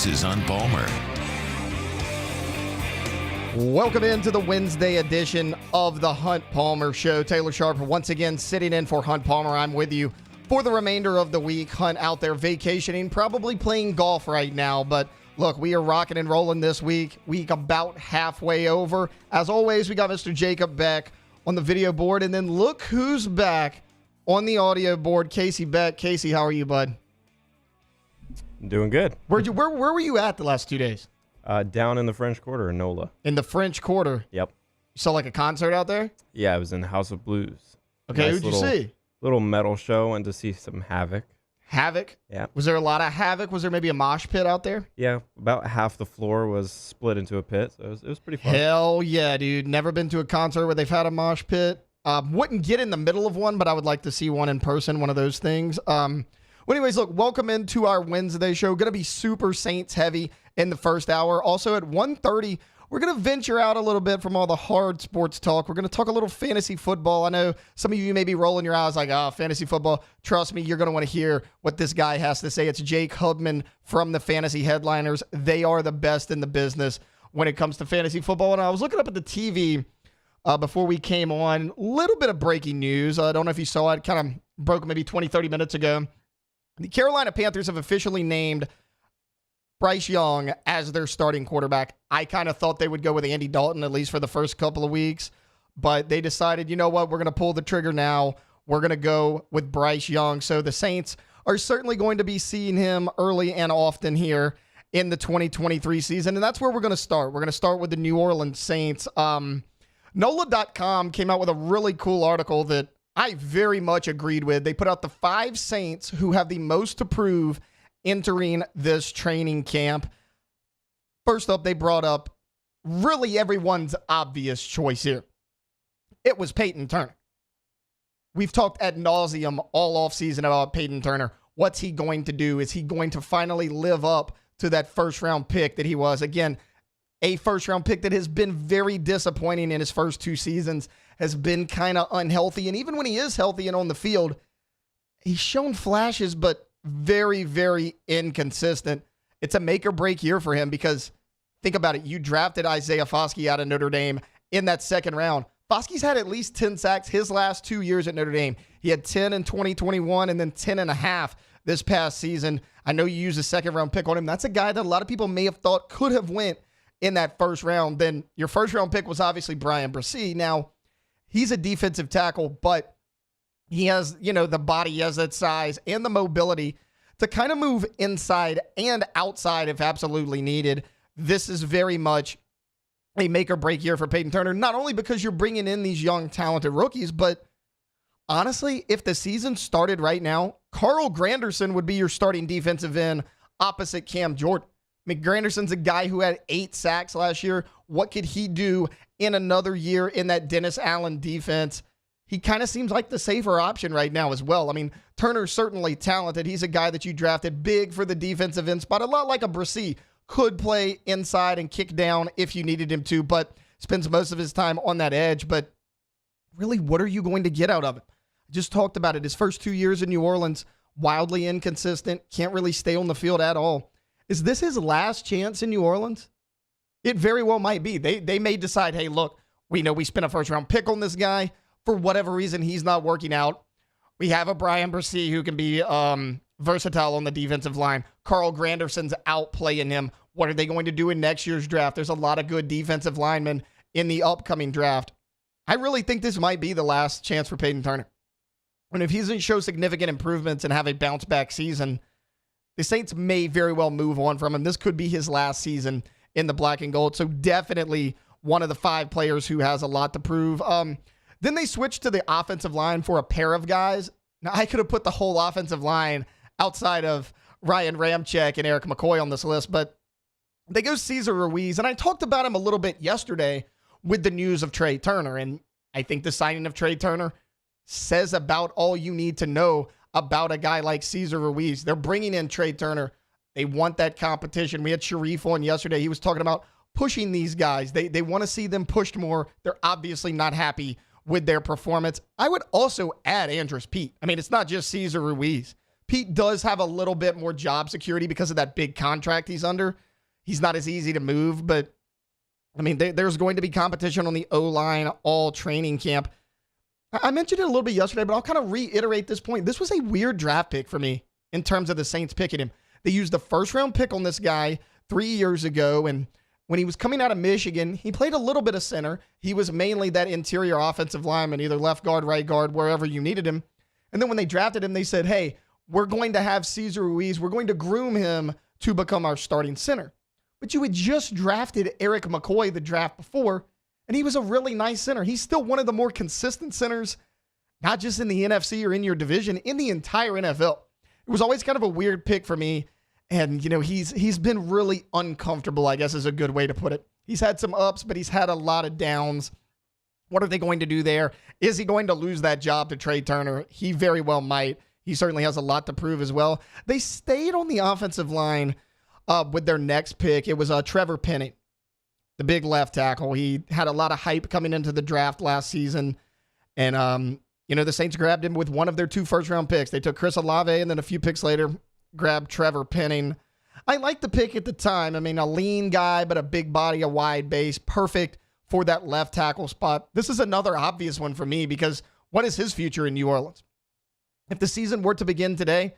This is On Palmer. Welcome into the Wednesday edition of the Hunt Palmer Show. Taylor Sharp once again sitting in for Hunt Palmer. I'm with you for the remainder of the week. Hunt out there vacationing, probably playing golf right now. But look, we are rocking and rolling this week. Week about halfway over. As always, we got Mr. Jacob Beck on the video board. And then look who's back on the audio board, Casey Beck. Casey, how are you, bud? I'm doing good. Where were you at the last 2 days? Down in the French Quarter in NOLA. In the French Quarter? Yep. You saw like a concert out there? Yeah, I was in the House of Blues. Okay, who'd you see? Little metal show. Went to see some Havoc. Havoc? Yeah. Was there a lot of Havoc? Was there maybe a mosh pit out there? Yeah, about half the floor was split into a pit, so it was pretty fun. Hell yeah, dude. Never been to a concert where they've had a mosh pit. Wouldn't get in the middle of one, but I would like to see one in person, one of those things. Well, anyways, look, welcome into our Wednesday show. Going to be super Saints heavy in the first hour. Also at 1:30, we're going to venture out a little bit from all the hard sports talk. We're going to talk a little fantasy football. I know some of you may be rolling your eyes like, fantasy football. Trust me, you're going to want to hear what this guy has to say. It's Jake Hubman from the Fantasy Headliners. They are the best in the business when it comes to fantasy football. And I was looking up at the TV before we came on. A little bit of breaking news. I don't know if you saw it. Kind of broke maybe 20, 30 minutes ago. The Carolina Panthers have officially named Bryce Young as their starting quarterback. I kind of thought they would go with Andy Dalton, at least for the first couple of weeks. But they decided, you know what, we're going to pull the trigger now. We're going to go with Bryce Young. So the Saints are certainly going to be seeing him early and often here in the 2023 season. And that's where we're going to start. We're going to start with the New Orleans Saints. NOLA.com came out with a really cool article that I very much agreed with. They put out the 5 Saints who have the most to prove entering this training camp. First up, they brought up really everyone's obvious choice here. It was Peyton Turner. We've talked ad nauseum all offseason about Peyton Turner. What's he going to do? Is he going to finally live up to that first-round pick that he was? Again, a first-round pick that has been very disappointing in his first 2 seasons, has been kind of unhealthy. And even when he is healthy and on the field, he's shown flashes, but very, very inconsistent. It's a make-or-break year for him because, think about it, you drafted Isaiah Foskey out of Notre Dame in that second round. Foskey's had at least 10 sacks his last 2 years at Notre Dame. He had 10 in 2021 and then 10 and a half this past season. I know you used a second-round pick on him. That's a guy that a lot of people may have thought could have went in that first round. Then your first-round pick was obviously Brian Bresee. Now, he's a defensive tackle, but he has, the body, he has that size and the mobility to kind of move inside and outside if absolutely needed. This is very much a make or break year for Peyton Turner, not only because you're bringing in these young, talented rookies, but honestly, if the season started right now, Carl Granderson would be your starting defensive end opposite Cam Jordan. Granderson's a guy who had 8 sacks last year. What could he do in another year in that Dennis Allen defense? He kind of seems like the safer option right now as well. I mean, Turner's certainly talented. He's a guy that you drafted big for the defensive end spot, a lot like a Bresee. Could play inside and kick down if you needed him to, but spends most of his time on that edge. But really, what are you going to get out of it? I just talked about it. His first 2 years in New Orleans, wildly inconsistent, can't really stay on the field at all. Is this his last chance in New Orleans? It very well might be. They may decide, hey, look, we know we spent a first-round pick on this guy. For whatever reason, he's not working out. We have a Brian Bresee who can be versatile on the defensive line. Carl Granderson's outplaying him. What are they going to do in next year's draft? There's a lot of good defensive linemen in the upcoming draft. I really think this might be the last chance for Peyton Turner. And if he doesn't show significant improvements and have a bounce-back season, the Saints may very well move on from him. This could be his last season in the black and gold. So definitely one of the 5 players who has a lot to prove. Then they switched to the offensive line for a pair of guys. Now, I could have put the whole offensive line outside of Ryan Ramczyk and Eric McCoy on this list, but they go Cesar Ruiz. And I talked about him a little bit yesterday with the news of Trey Turner. And I think the signing of Trey Turner says about all you need to know about a guy like Cesar Ruiz. They're bringing in Trey Turner. They want that competition. We had Sharif on yesterday. He was talking about pushing these guys. They want to see them pushed more. They're obviously not happy with their performance. I would also add Andrus Peat. I mean, it's not just Cesar Ruiz. Pete does have a little bit more job security because of that big contract he's under. He's not as easy to move, but I mean, there's going to be competition on the O-line all training camp. I mentioned it a little bit yesterday, but I'll kind of reiterate this point. This was a weird draft pick for me in terms of the Saints picking him. They used the first-round pick on this guy 3 years ago, and when he was coming out of Michigan, he played a little bit of center. He was mainly that interior offensive lineman, either left guard, right guard, wherever you needed him. And then when they drafted him, they said, hey, we're going to have Cesar Ruiz. We're going to groom him to become our starting center. But you had just drafted Eric McCoy the draft before, and he was a really nice center. He's still one of the more consistent centers, not just in the NFC or in your division, in the entire NFL. It was always kind of a weird pick for me. And, you know, he's been really uncomfortable, I guess is a good way to put it. He's had some ups, but he's had a lot of downs. What are they going to do there? Is he going to lose that job to Trey Turner? He very well might. He certainly has a lot to prove as well. They stayed on the offensive line with their next pick. It was Trevor Penning, the big left tackle. He had a lot of hype coming into the draft last season. And, you know, the Saints grabbed him with one of their 2 first-round picks. They took Chris Olave, and then a few picks later, grabbed Trevor Penning. I liked the pick at the time. I mean, a lean guy, but a big body, a wide base. Perfect for that left tackle spot. This is another obvious one for me because what is his future in New Orleans? If the season were to begin today,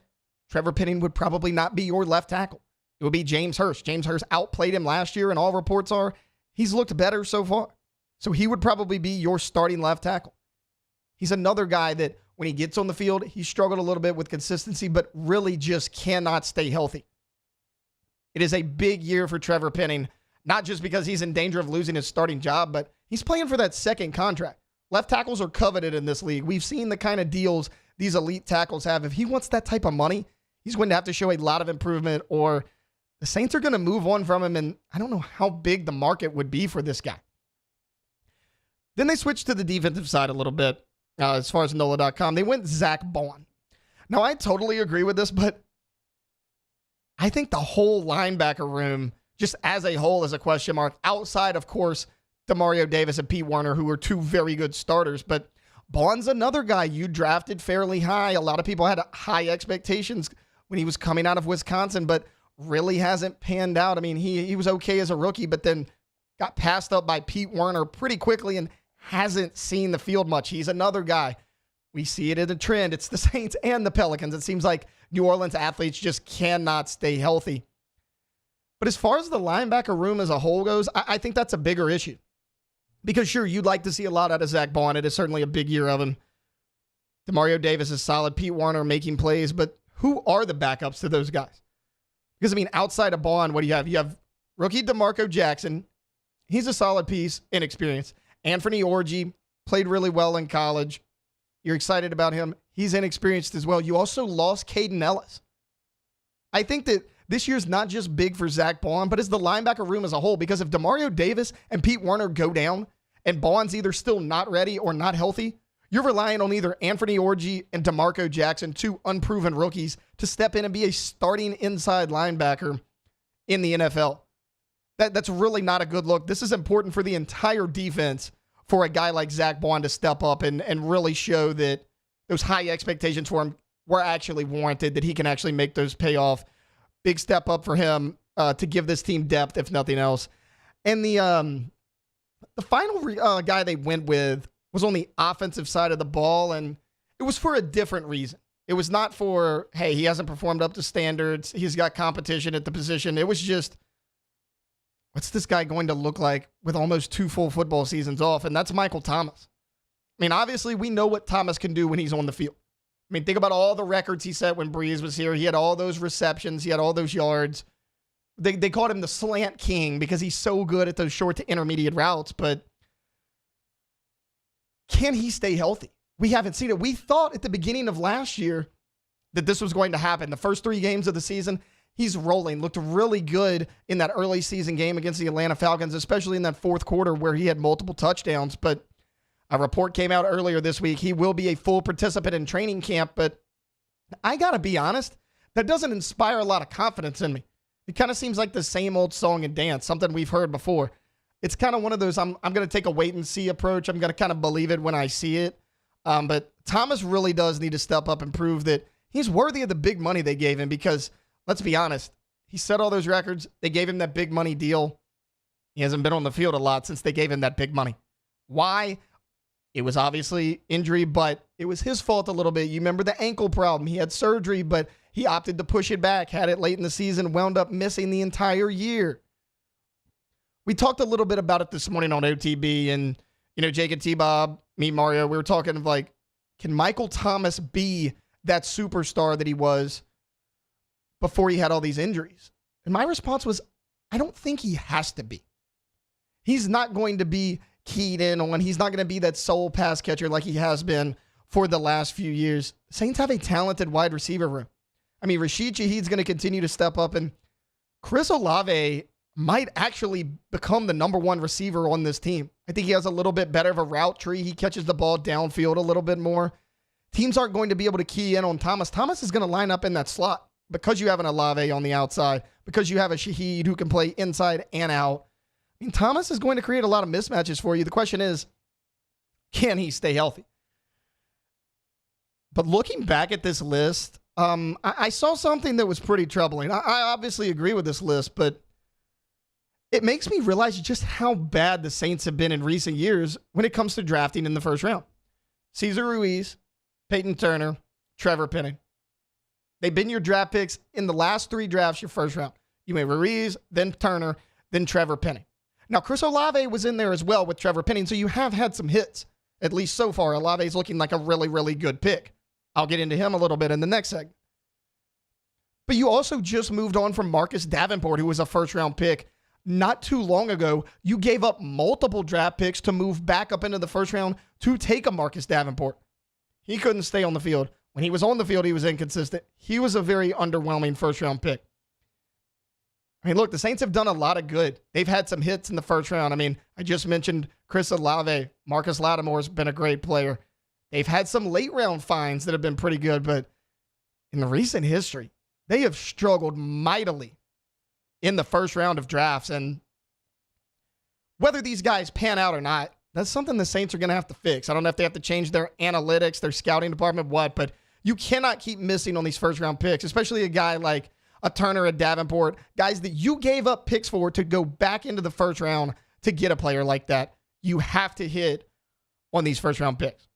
Trevor Penning would probably not be your left tackle. It would be James Hurst. James Hurst outplayed him last year, and all reports are he's looked better so far. So he would probably be your starting left tackle. He's another guy that when he gets on the field, he struggled a little bit with consistency, but really just cannot stay healthy. It is a big year for Trevor Penning, not just because he's in danger of losing his starting job, but he's playing for that second contract. Left tackles are coveted in this league. We've seen the kind of deals these elite tackles have. If he wants that type of money, he's going to have to show a lot of improvement, or the Saints are going to move on from him, and I don't know how big the market would be for this guy. Then they switched to the defensive side a little bit. As far as NOLA.com, they went Zach Bond. Now, I totally agree with this, but I think the whole linebacker room, just as a whole, is a question mark. Outside, of course, Demario Davis and Pete Werner, who were 2 very good starters. But Bond's another guy you drafted fairly high. A lot of people had high expectations when he was coming out of Wisconsin, but really hasn't panned out. I mean, he was okay as a rookie, but then got passed up by Pete Werner pretty quickly and hasn't seen the field much. He's another guy. We see it in a trend. It's the Saints and the Pelicans. It seems like New Orleans athletes just cannot stay healthy. But as far as the linebacker room as a whole goes, I think that's a bigger issue. Because sure, you'd like to see a lot out of Zach Bond. It is certainly a big year of him. Demario Davis is solid. Pete Werner making plays. But who are the backups to those guys? Because, I mean, outside of Bond, what do you have? You have rookie DeMarco Jackson. He's a solid piece in experience. Anthony Orji played really well in college. You're excited about him. He's inexperienced as well. You also lost Caden Ellis. I think that this year's not just big for Zach Bond, but it's the linebacker room as a whole. Because if Demario Davis and Pete Werner go down and Bond's either still not ready or not healthy, you're relying on either Anthony Orji and DeMarco Jackson, 2 unproven rookies, to step in and be a starting inside linebacker in the NFL. That's really not a good look. This is important for the entire defense for a guy like Zach Bond to step up and really show that those high expectations for him were actually warranted, that he can actually make those pay off. Big step up for him to give this team depth, if nothing else. And the final guy they went with was on the offensive side of the ball, and it was for a different reason. It was not for, hey, he hasn't performed up to standards, he's got competition at the position. It was just, what's this guy going to look like with almost 2 full football seasons off? And that's Michael Thomas. I mean, obviously, we know what Thomas can do when he's on the field. I mean, think about all the records he set when Breeze was here. He had all those receptions. He had all those yards. They called him the slant king because he's so good at those short to intermediate routes. But can he stay healthy? We haven't seen it. We thought at the beginning of last year that this was going to happen. The first 3 games of the season, he's rolling. Looked really good in that early season game against the Atlanta Falcons, especially in that 4th quarter where he had multiple touchdowns. But a report came out earlier this week. He will be a full participant in training camp. But I got to be honest, that doesn't inspire a lot of confidence in me. It kind of seems like the same old song and dance, something we've heard before. It's kind of one of those, I'm going to take a wait and see approach. I'm going to kind of believe it when I see it. But Thomas really does need to step up and prove that he's worthy of the big money they gave him because, let's be honest, he set all those records. They gave him that big money deal. He hasn't been on the field a lot since they gave him that big money. Why? It was obviously injury, but it was his fault a little bit. You remember the ankle problem. He had surgery, but he opted to push it back, had it late in the season, wound up missing the entire year. We talked a little bit about it this morning on OTB, and, Jake and T-Bob, me, Mario, we were talking of like, can Michael Thomas be that superstar that he was before he had all these injuries? And my response was, I don't think he has to be. He's not going to be keyed in on. He's not going to be that sole pass catcher like he has been for the last few years. Saints have a talented wide receiver room. I mean, Rashid Shaheed's going to continue to step up, and Chris Olave might actually become the number one receiver on this team. I think he has a little bit better of a route tree. He catches the ball downfield a little bit more. Teams aren't going to be able to key in on Thomas. Thomas is going to line up in that slot because you have an Olave on the outside, because you have a Shaheed who can play inside and out. I mean, Thomas is going to create a lot of mismatches for you. The question is, can he stay healthy? But looking back at this list, I saw something that was pretty troubling. I obviously agree with this list, but it makes me realize just how bad the Saints have been in recent years when it comes to drafting in the first round. Cesar Ruiz, Peyton Turner, Trevor Penning. They've been your draft picks in the last three drafts, your first round. You made Ruiz, then Turner, then Trevor Penning. Now, Chris Olave was in there as well with Trevor Penning, so you have had some hits, at least so far. Olave's looking like a really, really good pick. I'll get into him a little bit in the next segment. But you also just moved on from Marcus Davenport, who was a first-round pick. Not too long ago, you gave up multiple draft picks to move back up into the first round to take a Marcus Davenport. He couldn't stay on the field. When he was on the field, he was inconsistent. He was a very underwhelming first-round pick. I mean, look, the Saints have done a lot of good. They've had some hits in the first round. I mean, I just mentioned Chris Olave. Marcus Lattimore's been a great player. They've had some late-round finds that have been pretty good, but in the recent history, they have struggled mightily in the first round of drafts. And whether these guys pan out or not, that's something the Saints are going to have to fix. I don't know if they have to change their analytics, their scouting department, what, but you cannot keep missing on these first-round picks, especially a guy like a Turner, a Davenport, guys that you gave up picks for to go back into the first round to get a player like that. You have to hit on these first-round picks.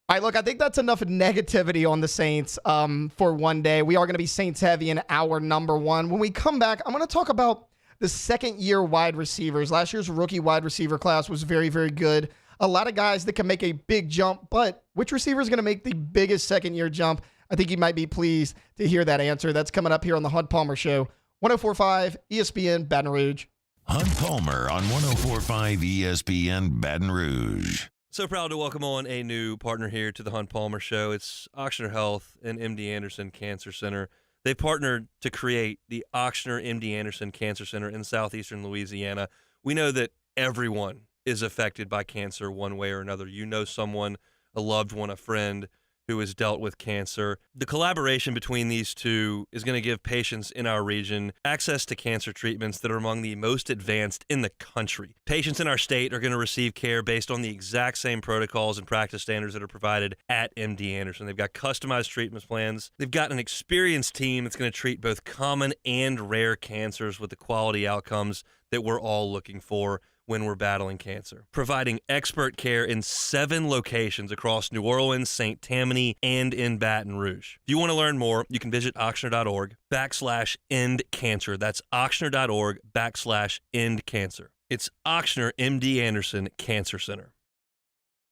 All right, look, I think that's enough negativity on the Saints for one day. We are going to be Saints heavy in hour number one. When we come back, I'm going to talk about the second-year wide receivers. Last year's rookie wide receiver class was very, very good. A lot of guys that can make a big jump, but which receiver is going to make the biggest second-year jump? I think you might be pleased to hear that answer. That's coming up here on the Hunt Palmer Show, 104.5 ESPN Baton Rouge. Hunt Palmer on 104.5 ESPN Baton Rouge. So proud to welcome on a new partner here to the Hunt Palmer Show. It's Ochsner Health and MD Anderson Cancer Center. They partnered to create the Ochsner MD Anderson Cancer Center in southeastern Louisiana. We know that everyone is affected by cancer one way or another. You know someone, a loved one, a friend who has dealt with cancer. The collaboration between these two is going to give patients in our region access to cancer treatments that are among the most advanced in the country. Patients in our state are going to receive care based on the exact same protocols and practice standards that are provided at MD Anderson. They've got customized treatment plans. They've got an experienced team that's going to treat both common and rare cancers with the quality outcomes that we're all looking for when we're battling cancer. Providing expert care in 7 locations across New Orleans, St. Tammany, and in Baton Rouge. If you want to learn more, you can visit Ochsner.org/end-cancer. That's Ochsner.org/end-cancer. It's Ochsner MD Anderson Cancer Center.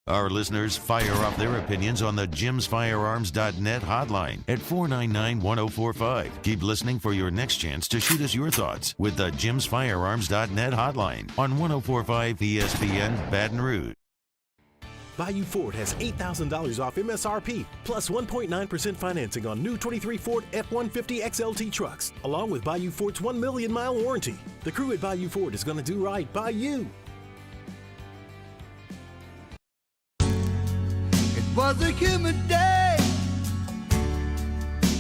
Our listeners fire off their opinions on the jimsfirearms.net hotline at 499-1045. Keep listening for your next chance to shoot us your thoughts with the jimsfirearms.net hotline on 104.5 ESPN Baton Rouge. Bayou Ford has $8,000 off MSRP, plus 1.9% financing on new 23 Ford F-150 XLT trucks, along with Bayou Ford's 1 million mile warranty. The crew at Bayou Ford is going to do right by you. Was a humid day,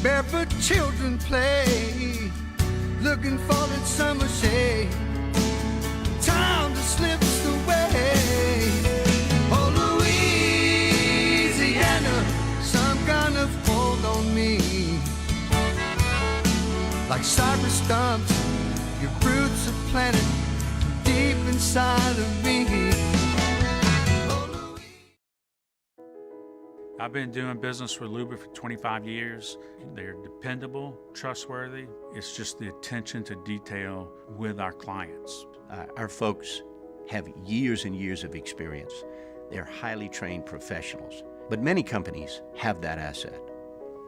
barefoot children play, looking for that summer shade. Time just slips away. Oh, Louisiana, some kind of hold stumps. Your roots are planted deep inside of me. I've been doing business with Luba for 25 years. They're dependable, trustworthy. It's just the attention to detail with our clients. Our folks have years and years of experience. They're highly trained professionals, but many companies have that asset.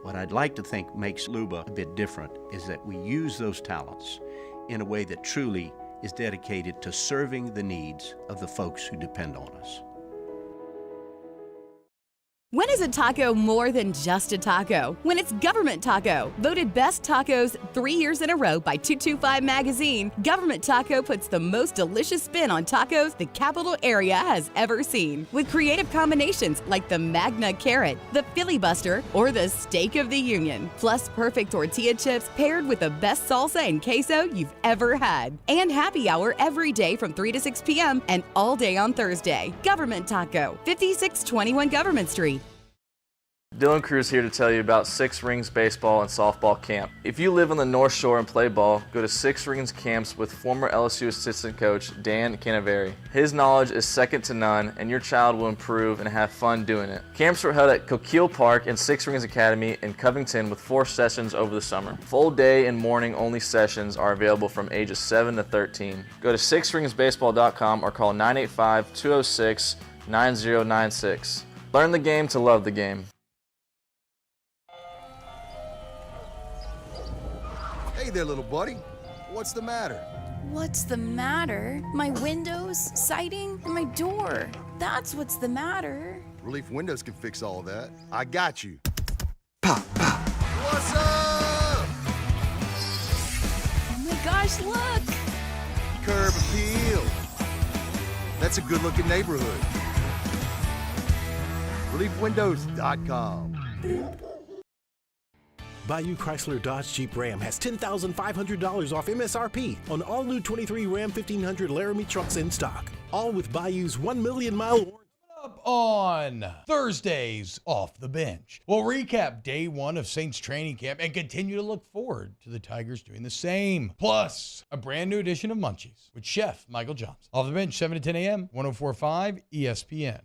What I'd like to think makes Luba a bit different is that we use those talents in a way that truly is dedicated to serving the needs of the folks who depend on us. When is a taco more than just a taco? When it's Government Taco. Voted best tacos 3 years in a row by 225 Magazine, Government Taco puts the most delicious spin on tacos the capital area has ever seen. With creative combinations like the Magna Carrot, the Filibuster, or the Steak of the Union. Plus perfect tortilla chips paired with the best salsa and queso you've ever had. And happy hour every day from 3 to 6 p.m. and all day on Thursday. Government Taco, 5621 Government Street. Dylan Cruz here to tell you about Six Rings Baseball and Softball Camp. If you live on the North Shore and play ball, go to Six Rings Camps with former LSU assistant coach Dan Canaveri. His knowledge is second to none, and your child will improve and have fun doing it. Camps were held at Coquille Park and Six Rings Academy in Covington with 4 sessions over the summer. Full day and morning only sessions are available from ages 7 to 13. Go to sixringsbaseball.com or call 985-206-9096. Learn the game to love the game. Hey there, little buddy. What's the matter? What's the matter? My windows, siding, and my door. That's what's the matter. Relief Windows can fix all of that. I got you. Pop, pop. What's up? Oh my gosh, look! Curb appeal. That's a good-looking neighborhood. ReliefWindows.com. Bayou Chrysler Dodge Jeep Ram has $10,500 off MSRP on all new 23 Ram 1500 Laramie trucks in stock. All with Bayou's 1 million mile warranty. Up on Thursdays Off the Bench, we'll recap day 1 of Saints training camp and continue to look forward to the Tigers doing the same. Plus, a brand new edition of Munchies with Chef Michael Johnson. Off the Bench, 7 to 10 a.m., 104.5 ESPN.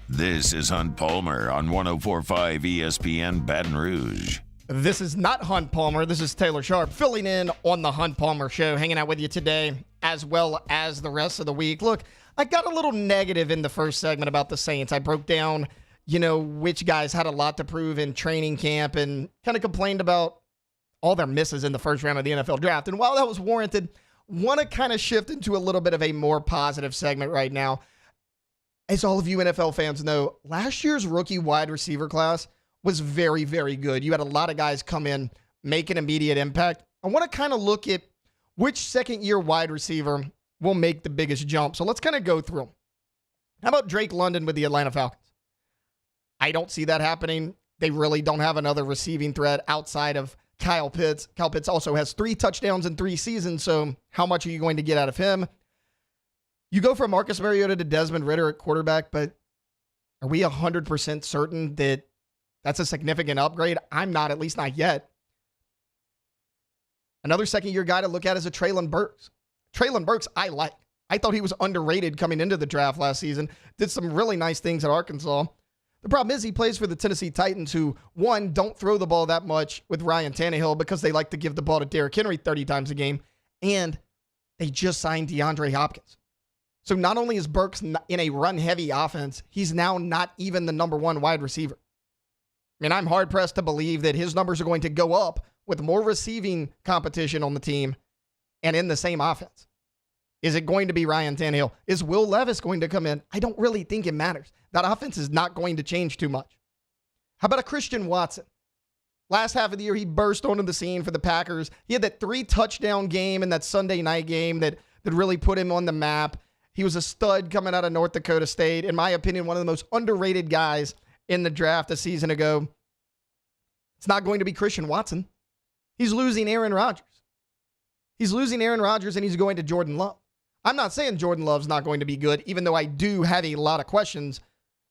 This is Hunt Palmer on 104.5 ESPN Baton Rouge. This is not Hunt Palmer. This is Taylor Sharp filling in on the Hunt Palmer Show, hanging out with you today as well as the rest of the week. Look, I got a little negative in the first segment about the Saints. I broke down, which guys had a lot to prove in training camp and kind of complained about all their misses in the first round of the NFL draft. And while that was warranted, want to kind of shift into a little bit of a more positive segment right now. As all of you NFL fans know, last year's rookie wide receiver class was very, very good. You had a lot of guys come in, make an immediate impact. I want to kind of look at which second-year wide receiver will make the biggest jump. So let's kind of go through them. How about Drake London with the Atlanta Falcons? I don't see that happening. They really don't have another receiving threat outside of Kyle Pitts. Kyle Pitts also has 3 touchdowns in 3 seasons, so how much are you going to get out of him? You go from Marcus Mariota to Desmond Ridder at quarterback, but are we 100% certain that that's a significant upgrade? I'm not, at least not yet. Another second-year guy to look at is a Treylon Burks. Treylon Burks, I like. I thought he was underrated coming into the draft last season. Did some really nice things at Arkansas. The problem is he plays for the Tennessee Titans, who, one, don't throw the ball that much with Ryan Tannehill because they like to give the ball to Derrick Henry 30 times a game, and they just signed DeAndre Hopkins. So not only is Burks in a run-heavy offense, he's now not even the number 1 wide receiver. I mean, I'm hard-pressed to believe that his numbers are going to go up with more receiving competition on the team and in the same offense. Is it going to be Ryan Tannehill? Is Will Levis going to come in? I don't really think it matters. That offense is not going to change too much. How about a Christian Watson? Last half of the year, he burst onto the scene for the Packers. He had that 3-touchdown game in that Sunday night game that really put him on the map. He was a stud coming out of North Dakota State. In my opinion, one of the most underrated guys in the draft a season ago. It's not going to be Christian Watson. He's losing Aaron Rodgers. He's losing Aaron Rodgers, and he's going to Jordan Love. I'm not saying Jordan Love's not going to be good, even though I do have a lot of questions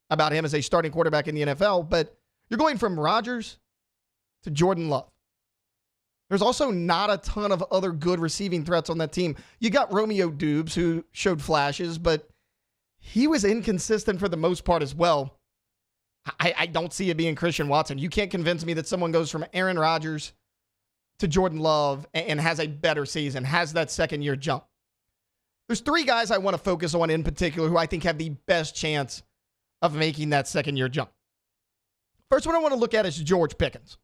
about him as a starting quarterback in the NFL, but you're going from Rodgers to Jordan Love. There's also not a ton of other good receiving threats on that team. You got Romeo Doubs, who showed flashes, but he was inconsistent for the most part as well. I don't see it being Christian Watson. You can't convince me that someone goes from Aaron Rodgers to Jordan Love and has a better season, has that second-year jump. There's three guys I want to focus on in particular who I think have the best chance of making that second-year jump. First one I want to look at is George Pickens.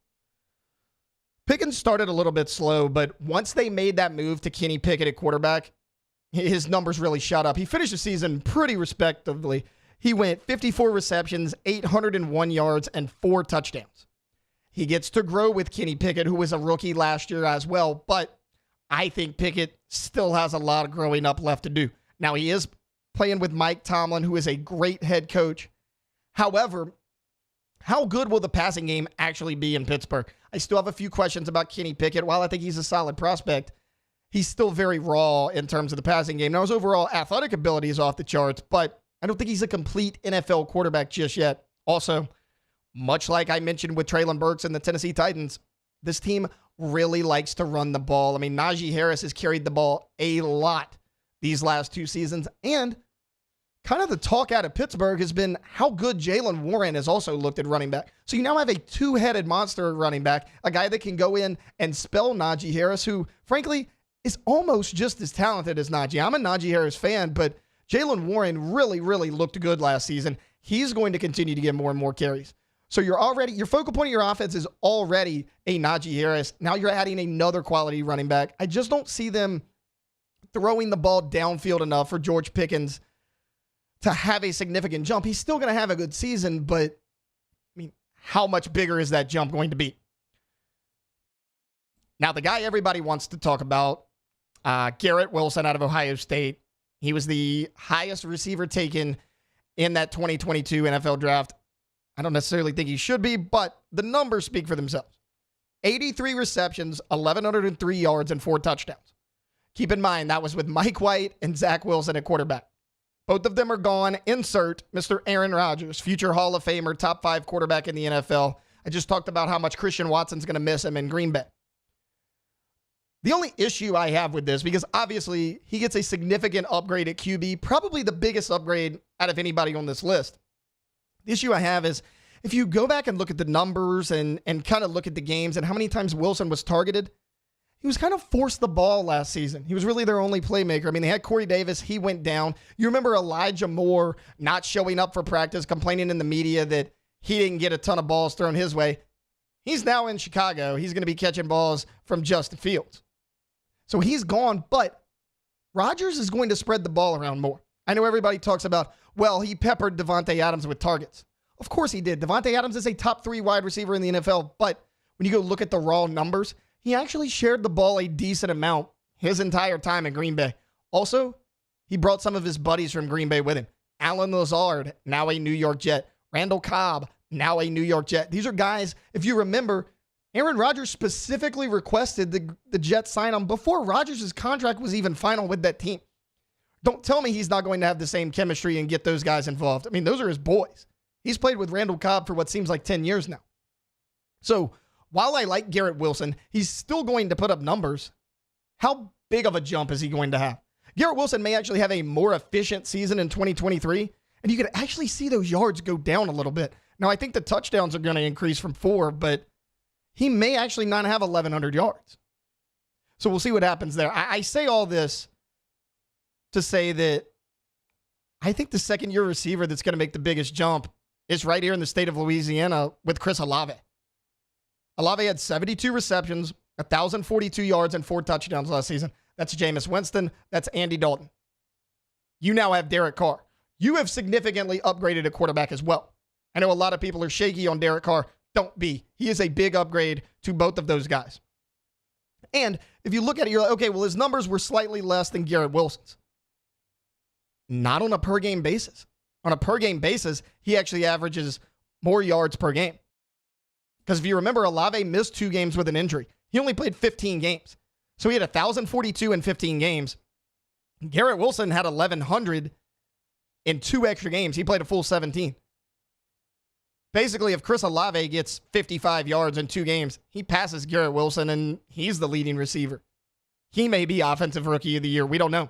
Pickens started a little bit slow, but once they made that move to Kenny Pickett at quarterback, his numbers really shot up. He finished the season pretty respectably. He went 54 receptions, 801 yards, and 4 touchdowns. He gets to grow with Kenny Pickett, who was a rookie last year as well, but I think Pickett still has a lot of growing up left to do. Now, he is playing with Mike Tomlin, who is a great head coach. However, how good will the passing game actually be in Pittsburgh? I still have a few questions about Kenny Pickett. While I think he's a solid prospect, he's still very raw in terms of the passing game. Now, his overall athletic ability is off the charts, but I don't think he's a complete NFL quarterback just yet. Also, much like I mentioned with Treylon Burks and the Tennessee Titans, this team really likes to run the ball. I mean, Najee Harris has carried the ball a lot these last 2 seasons, and kind of the talk out of Pittsburgh has been how good Jaylen Warren has also looked at running back. So you now have a 2-headed monster running back, a guy that can go in and spell Najee Harris, who, frankly, is almost just as talented as Najee. I'm a Najee Harris fan, but Jaylen Warren really, really looked good last season. He's going to continue to get more and more carries. So your focal point of your offense is already a Najee Harris. Now you're adding another quality running back. I just don't see them throwing the ball downfield enough for George Pickens to have a significant jump. He's still going to have a good season, but I mean, how much bigger is that jump going to be? Now, the guy everybody wants to talk about, Garrett Wilson out of Ohio State. He was the highest receiver taken in that 2022 NFL draft. I don't necessarily think he should be, but the numbers speak for themselves. 83 receptions, 1,103 yards, and 4 touchdowns. Keep in mind, that was with Mike White and Zach Wilson at quarterback. Both of them are gone. Insert Mr. Aaron Rodgers, future Hall of Famer, top 5 quarterback in the NFL. I just talked about how much Christian Watson's going to miss him in Green Bay. The only issue I have with this, because obviously he gets a significant upgrade at QB, probably the biggest upgrade out of anybody on this list. The issue I have is if you go back and look at the numbers and kind of look at the games and how many times Wilson was targeted, he was kind of forced the ball last season. He was really their only playmaker. I mean, they had Corey Davis. He went down. You remember Elijah Moore not showing up for practice, complaining in the media that he didn't get a ton of balls thrown his way. He's now in Chicago. He's going to be catching balls from Justin Fields. So he's gone, but Rodgers is going to spread the ball around more. I know everybody talks about, well, he peppered Davante Adams with targets. Of course he did. Davante Adams is a top 3 wide receiver in the NFL, but when you go look at the raw numbers, he actually shared the ball a decent amount his entire time in Green Bay. Also, he brought some of his buddies from Green Bay with him. Allen Lazard, now a New York Jet. Randall Cobb, now a New York Jet. These are guys, if you remember, Aaron Rodgers specifically requested the Jets sign him before Rodgers' contract was even final with that team. Don't tell me he's not going to have the same chemistry and get those guys involved. I mean, those are his boys. He's played with Randall Cobb for what seems like 10 years now. So while I like Garrett Wilson, he's still going to put up numbers. How big of a jump is he going to have? Garrett Wilson may actually have a more efficient season in 2023, and you could actually see those yards go down a little bit. Now, I think the touchdowns are going to increase from 4, but he may actually not have 1,100 yards. So we'll see what happens there. I say all this to say that I think the second-year receiver that's going to make the biggest jump is right here in the state of Louisiana with Chris Olave. Olave had 72 receptions, 1,042 yards, and 4 touchdowns last season. That's Jameis Winston. That's Andy Dalton. You now have Derek Carr. You have significantly upgraded at quarterback as well. I know a lot of people are shaky on Derek Carr. Don't be. He is a big upgrade to both of those guys. And if you look at it, you're like, okay, well, his numbers were slightly less than Garrett Wilson's. Not on a per-game basis. On a per-game basis, he actually averages more yards per game. Because if you remember, Olave missed 2 games with an injury. He only played 15 games. So he had 1,042 in 15 games. Garrett Wilson had 1,100 in 2 extra games. He played a full 17. Basically, if Chris Olave gets 55 yards in 2 games, he passes Garrett Wilson, and he's the leading receiver. He may be Offensive Rookie of the Year. We don't know.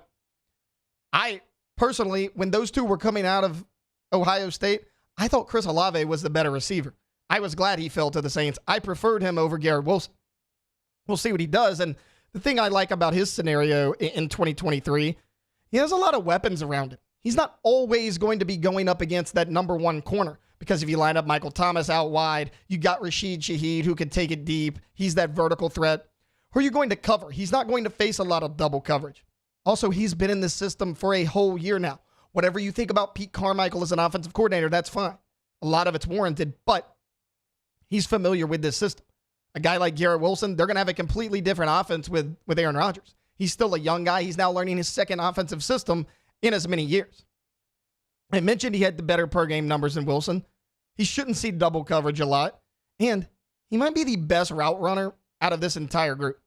I personally, when those two were coming out of Ohio State, I thought Chris Olave was the better receiver. I was glad he fell to the Saints. I preferred him over Garrett Wilson. We'll see what he does. And the thing I like about his scenario in 2023, he has a lot of weapons around him. He's not always going to be going up against that number 1 corner, because if you line up Michael Thomas out wide, you got Rashid Shaheed who can take it deep. He's that vertical threat. Who are you going to cover? He's not going to face a lot of double coverage. Also, he's been in this system for a whole year now. Whatever you think about Pete Carmichael as an offensive coordinator, that's fine. A lot of it's warranted, but he's familiar with this system. A guy like Garrett Wilson, they're going to have a completely different offense with Aaron Rodgers. He's still a young guy. He's now learning his second offensive system in as many years. I mentioned he had the better per game numbers than Wilson. He shouldn't see double coverage a lot. And he might be the best route runner out of this entire group.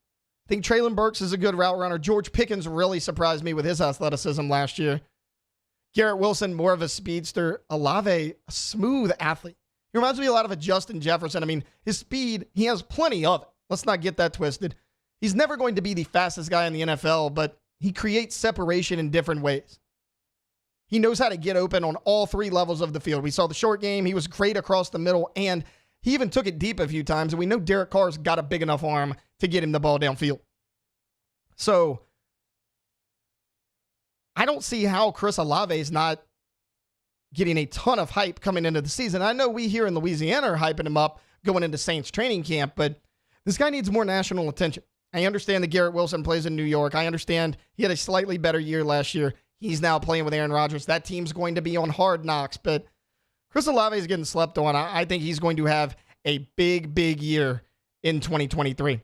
I think Traylon Burks is a good route runner. George Pickens really surprised me with his athleticism last year. Garrett Wilson, more of a speedster. Olave, a smooth athlete. He reminds me a lot of a Justin Jefferson. I mean, his speed, he has plenty of it. Let's not get that twisted. He's never going to be the fastest guy in the NFL, but he creates separation in different ways. He knows how to get open on all 3 levels of the field. We saw the short game. He was great across the middle, and he even took it deep a few times. And we know Derek Carr's got a big enough arm to get him the ball downfield. So I don't see how Chris Olave is not getting a ton of hype coming into the season. I know we here in Louisiana are hyping him up going into Saints training camp, but this guy needs more national attention. I understand that Garrett Wilson plays in New York. I understand he had a slightly better year last year. He's now playing with Aaron Rodgers. That team's going to be on hard knocks, but Chris Olave is getting slept on. I think he's going to have a big, big year in 2023.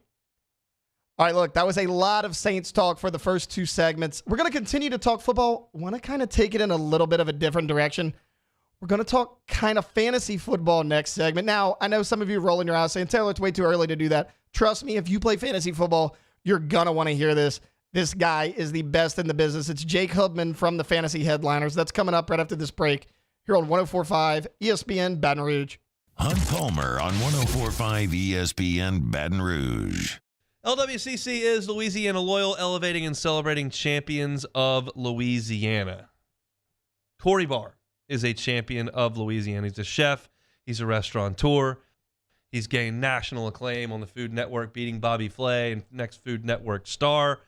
All right, look, that was a lot of Saints talk for the first 2 segments. We're going to continue to talk football. I want to kind of take it in a little bit of a different direction. We're going to talk kind of fantasy football next segment. Now, I know some of you are rolling your eyes saying, Taylor, it's way too early to do that. Trust me, if you play fantasy football, you're going to want to hear this. This guy is the best in the business. It's Jake Hubman from the Fantasy Headliners. That's coming up right after this break here on 104.5 ESPN Baton Rouge. Hunt Palmer on 104.5 ESPN Baton Rouge. LWCC is Louisiana Loyal, elevating and celebrating champions of Louisiana. Corey Barr is a champion of Louisiana. He's a chef. He's a restaurateur. He's gained national acclaim on the Food Network, beating Bobby Flay and next Food Network star.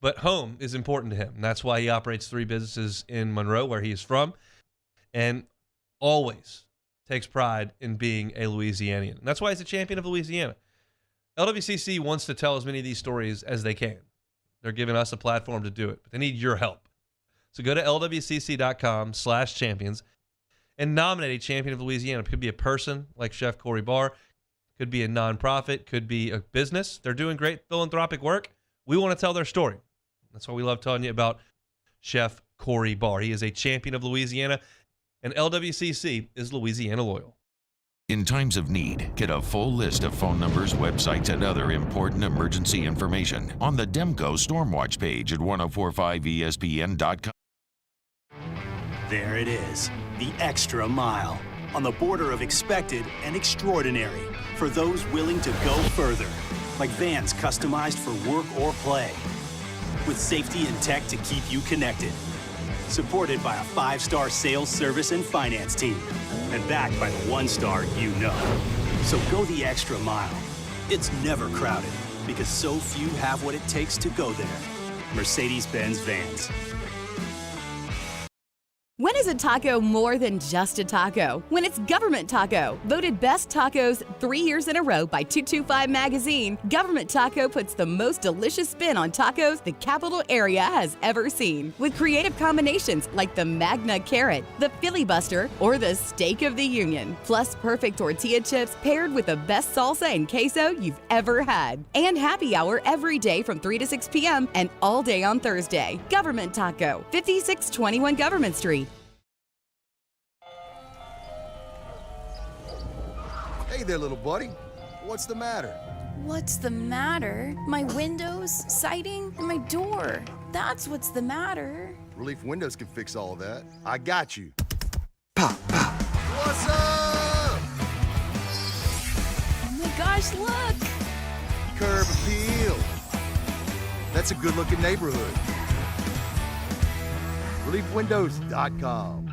But home is important to him. And that's why he operates 3 businesses in Monroe, where he is from, and always takes pride in being a Louisianian. And that's why he's a champion of Louisiana. LWCC wants to tell as many of these stories as they can. They're giving us a platform to do it, but they need your help. So go to lwcc.com/champions and nominate a champion of Louisiana. It could be a person like Chef Corey Barr, could be a nonprofit, could be a business. They're doing great philanthropic work. We want to tell their story. That's why we love telling you about Chef Corey Barr. He is a champion of Louisiana, and LWCC is Louisiana Loyal. In times of need, get a full list of phone numbers, websites, and other important emergency information on the Demco Stormwatch page at 1045ESPN.com. There it is, the extra mile, on the border of expected and extraordinary, for those willing to go further, like vans customized for work or play, with safety and tech to keep you connected. Supported by a 5-star sales, service, and finance team. And backed by the 1-star you know. So go the extra mile. It's never crowded, because so few have what it takes to go there. Mercedes-Benz Vans. When is a taco more than just a taco? When it's Government Taco. Voted best tacos 3 years in a row by 225 Magazine, Government Taco puts the most delicious spin on tacos the capital area has ever seen. With creative combinations like the Magna Carrot, the Filibuster, or the Steak of the Union. Plus perfect tortilla chips paired with the best salsa and queso you've ever had. And happy hour every day from 3 to 6 p.m. and all day on Thursday. Government Taco, 5621 Government Street. Hey there, little buddy. What's the matter? What's the matter? My windows, siding, and my door. That's what's the matter. Relief Windows can fix all of that. I got you. What's up? Oh my gosh, look! Curb appeal. That's a good-looking neighborhood. ReliefWindows.com.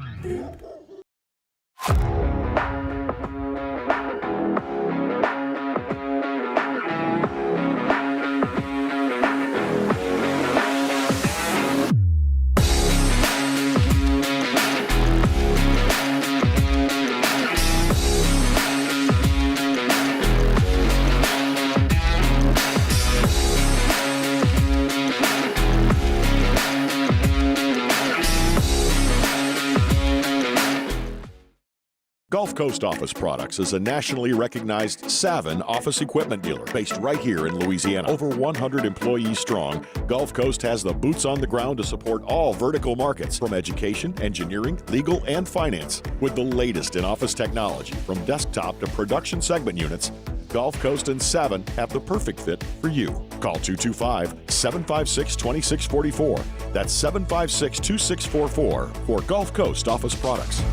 Gulf Coast Office Products is a nationally recognized Savin office equipment dealer based right here in Louisiana. Over 100 employees strong, Gulf Coast has the boots on the ground to support all vertical markets, from education, engineering, legal, and finance. With the latest in office technology, from desktop to production segment units, Gulf Coast and Savin have the perfect fit for you. Call 225-756-2644. That's 756-2644 for Gulf Coast Office Products.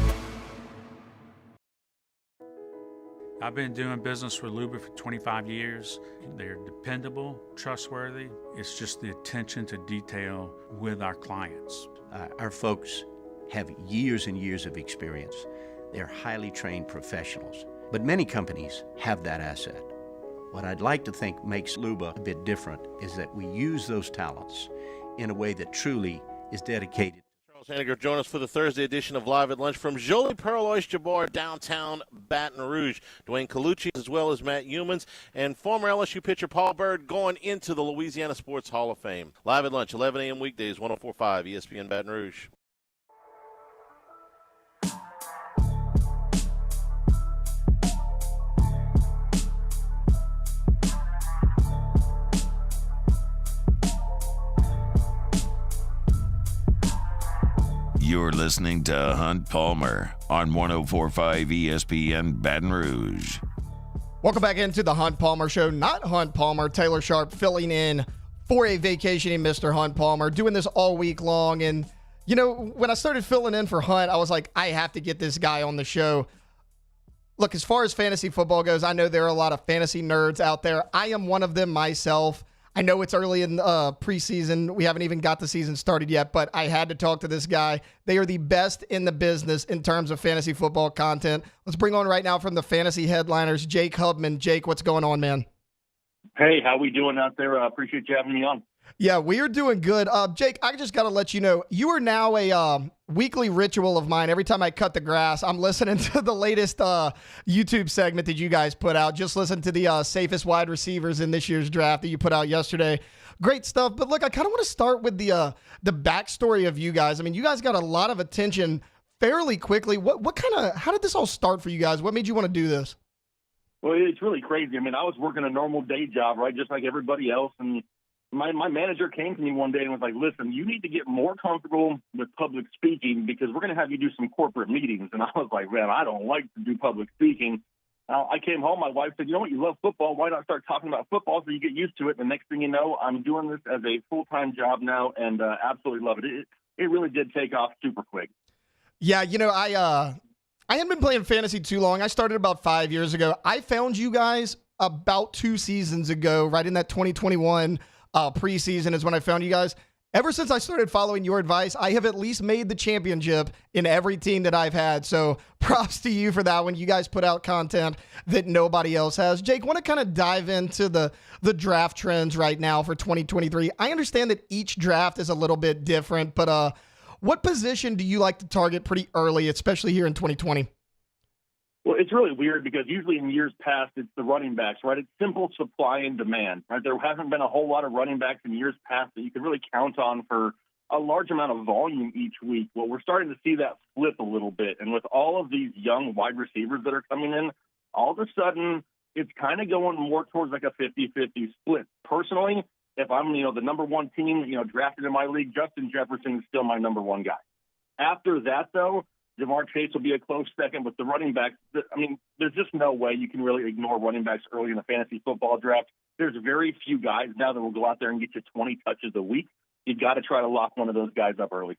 I've been doing business with Luba for 25 years. They're dependable, trustworthy. It's just the attention to detail with our clients. Our folks have years and years of experience. They're highly trained professionals. But many companies have that asset. What I'd like to think makes Luba a bit different is that we use those talents in a way that truly is dedicated. Henniger, join us for the Thursday edition of Live at Lunch from Jolie Perlois Jabbar, downtown Baton Rouge. Dwayne Colucci, as well as Matt Humans, and former LSU pitcher Paul Byrd going into the Louisiana Sports Hall of Fame. Live at Lunch, 11 a.m. weekdays, 104.5 ESPN Baton Rouge. You're listening to Hunt Palmer on 104.5 ESPN Baton Rouge. Welcome back into the Hunt Palmer Show. Not Hunt Palmer, Taylor Sharp filling in for a vacationing Mr. Hunt Palmer, doing this all week long. And, you know, when I started filling in for Hunt, I was like, I have to get this guy on the show. Look, as far as fantasy football goes, I know there are a lot of fantasy nerds out there. I am one of them myself. I know it's early in preseason. We haven't even got the season started yet, but I had to talk to this guy. They are the best in the business in terms of fantasy football content. Let's bring on right now from the Fantasy Headliners, Jake Hubman. Jake, what's going on, man? Hey, how we doing out there? I appreciate you having me on. Yeah, we are doing good. Jake, I just got to let you know, you are now a weekly ritual of mine. Every time I cut the grass, I'm listening to the latest YouTube segment that you guys put out. Just listen to the safest wide receivers in this year's draft that you put out yesterday. Great stuff. But look, I kind of want to start with the backstory of you guys. I mean, you guys got a lot of attention fairly quickly. How did this all start for you guys? What made you want to do this? Well, it's really crazy. I mean, I was working a normal day job, right, just like everybody else, and my manager came to me one day and was like, listen, you need to get more comfortable with public speaking because we're going to have you do some corporate meetings. And I was like, man, I don't like to do public speaking. I came home. My wife said, you know what? You love football. Why not start talking about football so you get used to it? The next thing you know, I'm doing this as a full-time job now and absolutely love it. It really did take off super quick. Yeah, you know, I hadn't been playing fantasy too long. I started about 5 years ago. I found you guys about 2 seasons ago, right in that 2021 preseason is when I found you guys. Ever since I started following your advice, I have at least made the championship in every team that I've had. So props to you for that one. You guys put out content that nobody else has. Jake, want to kind of dive into the draft trends right now for 2023. I understand that each draft is a little bit different, but what position do you like to target pretty early, especially here in 2020? Well, it's really weird because usually in years past, it's the running backs, right? It's simple supply and demand, right? There hasn't been a whole lot of running backs in years past that you can really count on for a large amount of volume each week. Well, we're starting to see that flip a little bit. And with all of these young wide receivers that are coming in, all of a sudden, it's kind of going more towards like a 50-50 split. Personally, if I'm, the number one team, drafted in my league, Justin Jefferson is still my number one guy. After that, though, Jamar Chase will be a close second with the running backs. I mean, there's just no way you can really ignore running backs early in the fantasy football draft. There's very few guys now that will go out there and get you 20 touches a week. you got to try to lock one of those guys up early.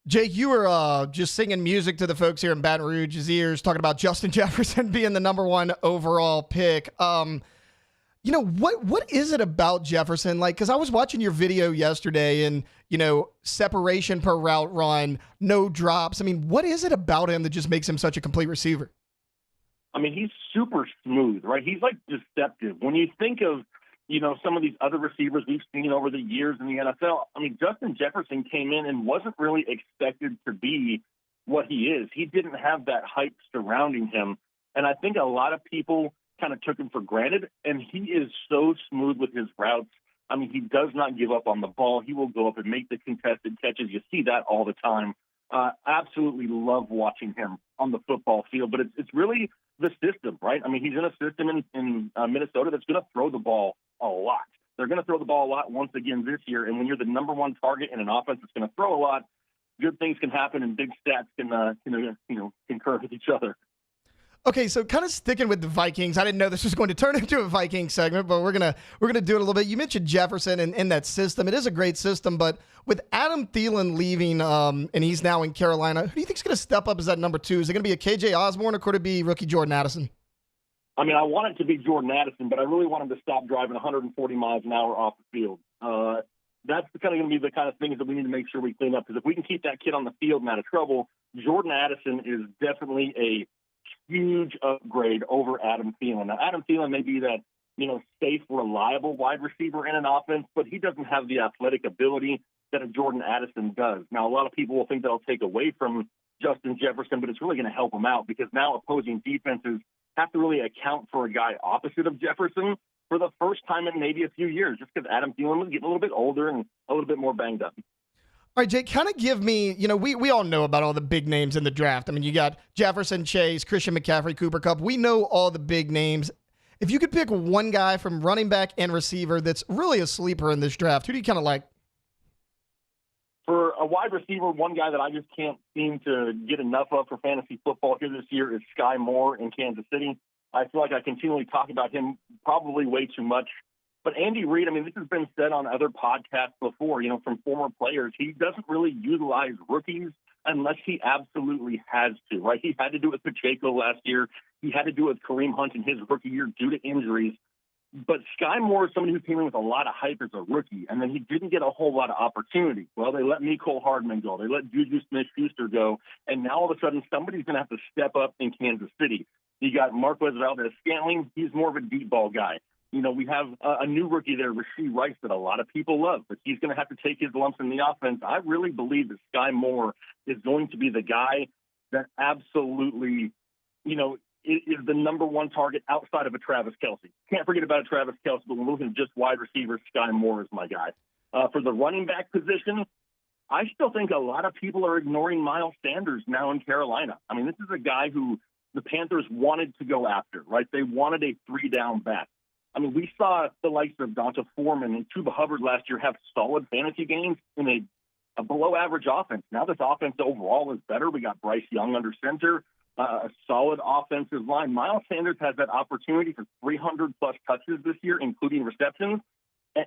Jake, you were just singing music to the folks here in Baton Rouge's ears, talking about Justin Jefferson being the number 1 overall pick. What is it about Jefferson? Like, because I was watching your video yesterday and, separation per route run, no drops. I mean, what is it about him that just makes him such a complete receiver? I mean, he's super smooth, right? He's like deceptive. When you think of, some of these other receivers we've seen over the years in the NFL, I mean, Justin Jefferson came in and wasn't really expected to be what he is. He didn't have that hype surrounding him. And I think a lot of people kind of took him for granted, and he is so smooth with his routes. I mean, he does not give up on the ball. He will go up and make the contested catches. You see that all the time. Absolutely love watching him on the football field, but it's really the system, right? I mean, he's in a system in Minnesota that's going to throw the ball a lot. They're going to throw the ball a lot once again this year, and when you're the number 1 target in an offense that's going to throw a lot, good things can happen, and big stats can concur with each other. Okay, so kind of sticking with the Vikings, I didn't know this was going to turn into a Viking segment, but we're gonna do it a little bit. You mentioned Jefferson and that system. It is a great system, but with Adam Thielen leaving and he's now in Carolina, who do you think is going to step up as that number 2? Is it going to be a KJ Osborne or could it be rookie Jordan Addison? I mean, I want it to be Jordan Addison, but I really want him to stop driving 140 miles an hour off the field. That's kind of going to be the kind of things that we need to make sure we clean up, because if we can keep that kid on the field and out of trouble, Jordan Addison is definitely a huge upgrade over Adam Thielen. Now, Adam Thielen may be that, safe, reliable wide receiver in an offense, but he doesn't have the athletic ability that a Jordan Addison does. Now, a lot of people will think that'll take away from Justin Jefferson, but it's really going to help him out, because now opposing defenses have to really account for a guy opposite of Jefferson for the first time in maybe a few years, just because Adam Thielen was getting a little bit older and a little bit more banged up. All right, Jake, kind of give me, we all know about all the big names in the draft. I mean, you got Jefferson, Chase, Christian McCaffrey, Cooper Kupp. We know all the big names. If you could pick one guy from running back and receiver that's really a sleeper in this draft, who do you kind of like? For a wide receiver, one guy that I just can't seem to get enough of for fantasy football here this year is Sky Moore in Kansas City. I feel like I continually talk about him probably way too much. But Andy Reid, I mean, this has been said on other podcasts before, from former players. He doesn't really utilize rookies unless he absolutely has to, right? He had to do it with Pacheco last year. He had to do it with Kareem Hunt in his rookie year due to injuries. But Sky Moore is somebody who came in with a lot of hype as a rookie, and then he didn't get a whole lot of opportunity. Well, they let Mecole Hardman go. They let Juju Smith-Schuster go. And now all of a sudden somebody's going to have to step up in Kansas City. You got Marquez Valdez-Scantling. He's more of a deep ball guy. We have a new rookie there, Rashee Rice, that a lot of people love, but he's going to have to take his lumps in the offense. I really believe that Sky Moore is going to be the guy that absolutely, is the number 1 target outside of a Travis Kelce. Can't forget about a Travis Kelce, but when we're looking at just wide receivers, Sky Moore is my guy. For the running back position, I still think a lot of people are ignoring Miles Sanders now in Carolina. I mean, this is a guy who the Panthers wanted to go after, right? They wanted a 3-down back. I mean, we saw the likes of Donta Foreman and Chuba Hubbard last year have solid fantasy games in a below-average offense. Now this offense overall is better. We got Bryce Young under center, a solid offensive line. Miles Sanders has that opportunity for 300-plus touches this year, including receptions,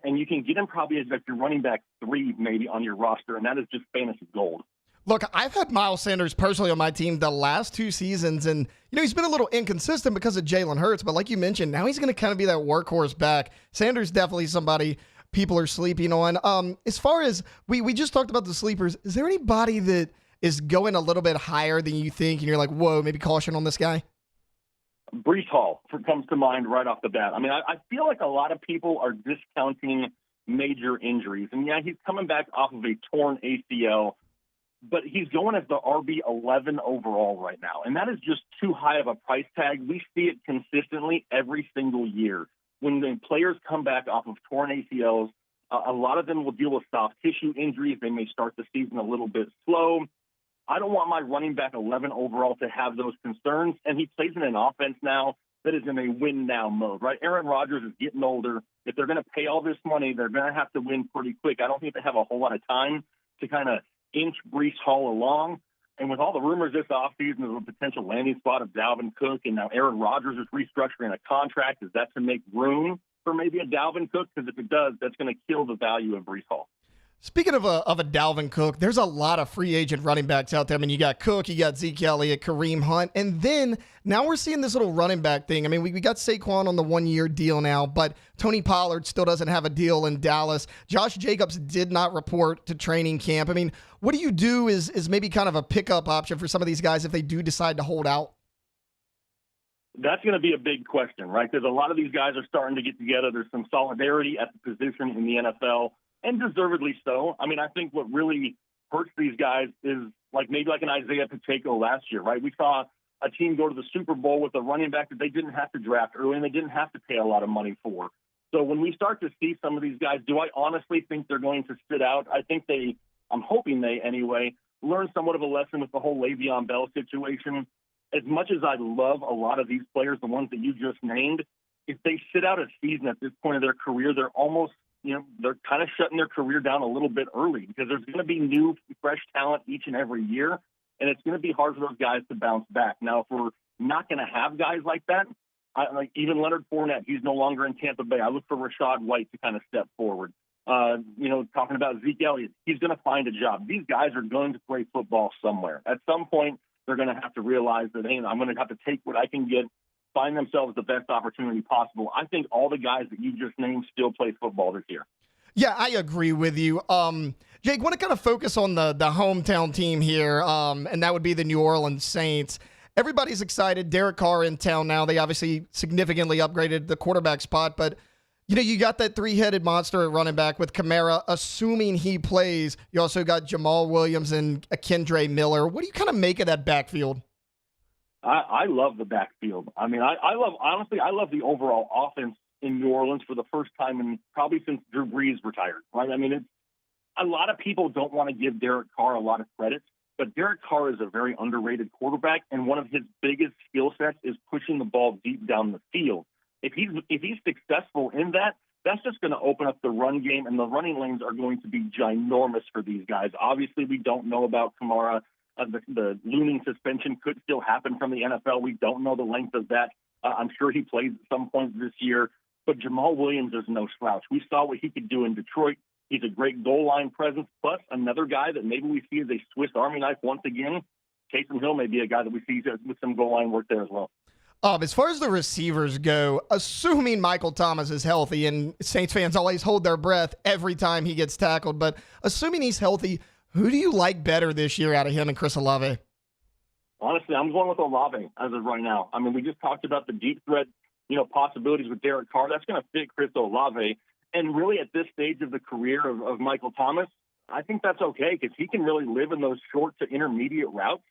and you can get him probably as like your running back 3 maybe on your roster, and that is just fantasy gold. Look, I've had Miles Sanders personally on my team the last 2 seasons, and he's been a little inconsistent because of Jalen Hurts, but like you mentioned, now he's going to kind of be that workhorse back. Sanders definitely somebody people are sleeping on. As far as we just talked about the sleepers, is there anybody that is going a little bit higher than you think, and you're like, whoa, maybe caution on this guy? Breece Hall comes to mind right off the bat. I mean, I feel like a lot of people are discounting major injuries, and yeah, he's coming back off of a torn ACL, but he's going as the RB11 overall right now, and that is just too high of a price tag. We see it consistently every single year. When the players come back off of torn ACLs, a lot of them will deal with soft tissue injuries. They may start the season a little bit slow. I don't want my running back 11 overall to have those concerns, and he plays in an offense now that is in a win-now mode, right? Aaron Rodgers is getting older. If they're going to pay all this money, they're going to have to win pretty quick. I don't think they have a whole lot of time to kind of inch Breece Hall along. And with all the rumors this offseason of a potential landing spot of Dalvin Cook, and now Aaron Rodgers is restructuring a contract, is that to make room for maybe a Dalvin Cook? Because if it does, that's going to kill the value of Breece Hall. Speaking of a Dalvin Cook, there's a lot of free agent running backs out there. I mean, you got Cook, you got Zeke Elliott, Kareem Hunt, and then now we're seeing this little running back thing. I mean, we got Saquon on the 1-year deal now, but Tony Pollard still doesn't have a deal in Dallas. Josh Jacobs did not report to training camp. I mean, what do you do is maybe kind of a pickup option for some of these guys if they do decide to hold out? That's going to be a big question, right? Because a lot of these guys are starting to get together. There's some solidarity at the position in the NFL. And deservedly so. I mean, I think what really hurts these guys is maybe like an Isaiah Pacheco last year, right? We saw a team go to the Super Bowl with a running back that they didn't have to draft early and they didn't have to pay a lot of money for. So when we start to see some of these guys, do I honestly think they're going to sit out? I think I'm hoping they anyway, learn somewhat of a lesson with the whole Le'Veon Bell situation. As much as I love a lot of these players, the ones that you just named, if they sit out a season at this point of their career, they're almost they're kind of shutting their career down a little bit early because there's going to be new, fresh talent each and every year, and it's going to be hard for those guys to bounce back. Now, if we're not going to have guys like that, even Leonard Fournette, he's no longer in Tampa Bay. I look for Rachaad White to kind of step forward. Talking about Zeke Elliott, he's going to find a job. These guys are going to play football somewhere. At some point, they're going to have to realize that, hey, I'm going to have to take what I can get, find themselves the best opportunity possible. I think all the guys that you just named still play football this year. Yeah, I agree with you. Jake, want to kind of focus on the hometown team here, and that would be the New Orleans Saints. Everybody's excited. Derek Carr in town now. They obviously significantly upgraded the quarterback spot, but you got that three-headed monster at running back with Kamara, assuming he plays. You also got Jamal Williams and Kendre Miller. What do you kind of make of that backfield? I love the backfield. I mean, I love the overall offense in New Orleans for the first time in probably since Drew Brees retired, right? I mean, a lot of people don't want to give Derek Carr a lot of credit, but Derek Carr is a very underrated quarterback, and one of his biggest skill sets is pushing the ball deep down the field. If he's successful in that, that's just going to open up the run game, and the running lanes are going to be ginormous for these guys. Obviously, we don't know about Kamara. The looming suspension could still happen from the NFL. We don't know the length of that. I'm sure he plays at some point this year. But Jamal Williams is no slouch. We saw what he could do in Detroit. He's a great goal line presence, plus another guy that maybe we see as a Swiss Army knife once again. Taysom Hill may be a guy that we see with some goal line work there as well. As far as the receivers go, assuming Michael Thomas is healthy, and Saints fans always hold their breath every time he gets tackled, but assuming he's healthy, who do you like better this year out of him and Chris Olave? Honestly, I'm going with Olave as of right now. I mean, we just talked about the deep threat, possibilities with Derek Carr. That's going to fit Chris Olave. And really at this stage of the career of Michael Thomas, I think that's okay because he can really live in those short to intermediate routes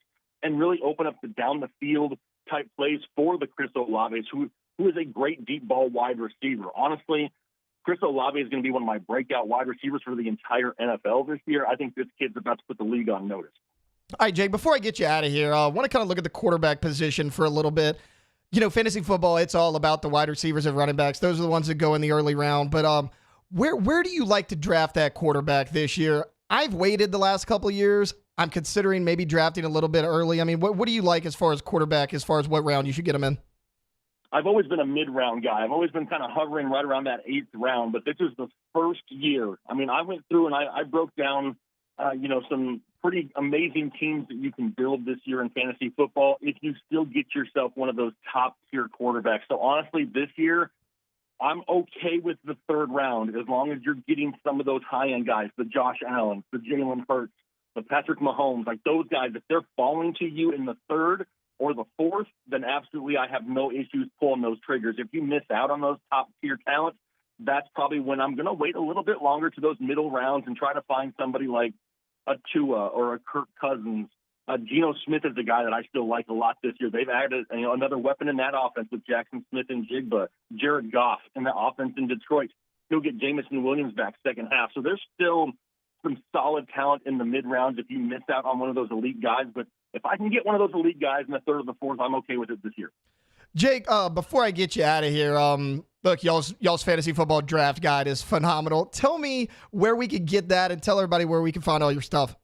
and really open up the down the field type plays for the Chris Olaves, who is a great deep ball wide receiver. Honestly, Chris Olave is going to be one of my breakout wide receivers for the entire NFL this year. I think this kid's about to put the league on notice. All right, Jake, before I get you out of here, I want to kind of look at the quarterback position for a little bit. Fantasy football, it's all about the wide receivers and running backs. Those are the ones that go in the early round. But where do you like to draft that quarterback this year? I've waited the last couple of years. I'm considering maybe drafting a little bit early. I mean, what do you like as far as quarterback, as far as what round you should get them in? I've always been a mid-round guy. I've always been kind of hovering right around that 8th round, but this is the first year. I mean, I went through and I broke down, some pretty amazing teams that you can build this year in fantasy football if you still get yourself one of those top-tier quarterbacks. So, honestly, this year, I'm okay with the 3rd round as long as you're getting some of those high-end guys, the Josh Allen, the Jalen Hurts, the Patrick Mahomes, like those guys. If they're falling to you in the 3rd or the 4th, then absolutely I have no issues pulling those triggers. If you miss out on those top-tier talents, that's probably when I'm going to wait a little bit longer to those middle rounds and try to find somebody like a Tua or a Kirk Cousins. Geno Smith is a guy that I still like a lot this year. They've added another weapon in that offense with Jackson Smith and Jigba, Jared Goff in the offense in Detroit. He'll get Jameson Williams back second half. So there's still some solid talent in the mid-rounds if you miss out on one of those elite guys. But if I can get one of those elite guys in the 3rd or the 4th, I'm okay with it this year. Jake, before I get you out of here, look, y'all's fantasy football draft guide is phenomenal. Tell me where we could get that and tell everybody where we can find all your stuff.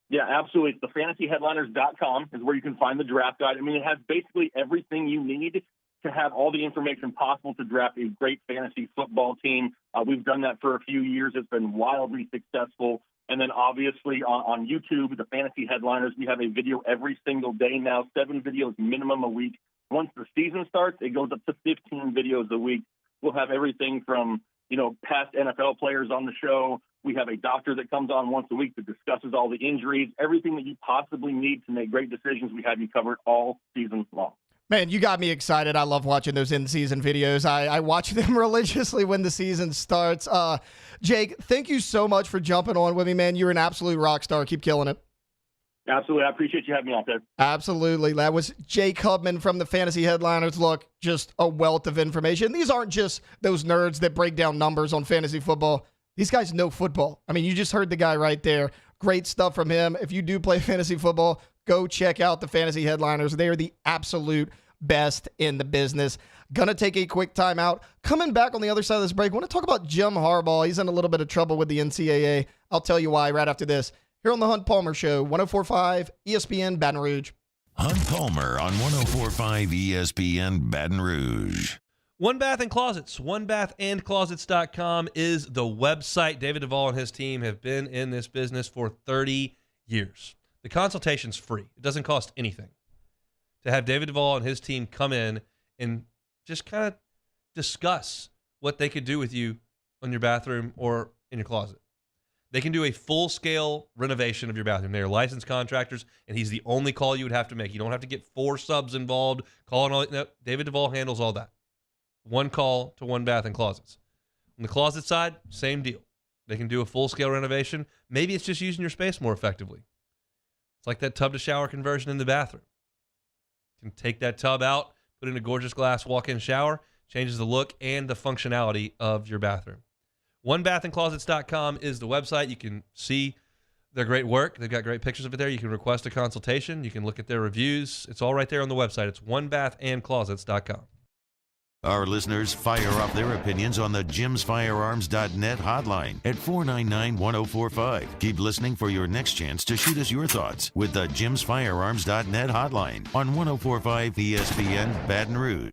Yeah, absolutely. It's thefantasyheadliners.com is where you can find the draft guide. I mean, it has basically everything you need to have all the information possible to draft a great fantasy football team. We've done that for a few years. It's been wildly successful. And then obviously on YouTube, the Fantasy Headliners, we have a video every single day now, 7 videos minimum a week. Once the season starts, it goes up to 15 videos a week. We'll have everything from, past NFL players on the show. We have a doctor that comes on once a week that discusses all the injuries, everything that you possibly need to make great decisions. We have you covered all season long. Man, you got me excited. I love watching those in-season videos. I watch them religiously when the season starts. Jake, thank you so much for jumping on with me, man. You're an absolute rock star. Keep killing it. Absolutely. I appreciate you having me out there. Absolutely. That was Jake Hubman from the Fantasy Headliners. Look, just a wealth of information. These aren't just those nerds that break down numbers on fantasy football. These guys know football. I mean, you just heard the guy right there. Great stuff from him. If you do play fantasy football, go check out the Fantasy Headliners. They are the absolute best in the business. Gonna take a quick timeout. Coming back on the other side of this break, I want to talk about Jim Harbaugh. He's in a little bit of trouble with the NCAA. I'll tell you why right after this. Here on the Hunt Palmer Show, 104.5 ESPN Baton Rouge. Hunt Palmer on 104.5 ESPN Baton Rouge. One Bath and Closets. OneBathandClosets.com is the website. David Duvall and his team have been in this business for 30 years. The consultation's free. It doesn't cost anything to have David Duvall and his team come in and just kind of discuss what they could do with you on your bathroom or in your closet. They can do a full-scale renovation of your bathroom. They are licensed contractors, and he's the only call you would have to make. You don't have to get 4 subs involved, calling all. No, David Duvall handles all that. One call to One Bath and Closets. On the closet side, same deal. They can do a full-scale renovation. Maybe it's just using your space more effectively. It's like that tub-to-shower conversion in the bathroom. You can take that tub out, put in a gorgeous glass walk-in shower, changes the look and the functionality of your bathroom. OneBathandClosets.com is the website. You can see their great work. They've got great pictures of it there. You can request a consultation. You can look at their reviews. It's all right there on the website. It's OneBathandClosets.com. Our listeners fire off their opinions on the JimsFirearms.net hotline at 499-1045. Keep listening for your next chance to shoot us your thoughts with the JimsFirearms.net hotline on 104.5 ESPN Baton Rouge.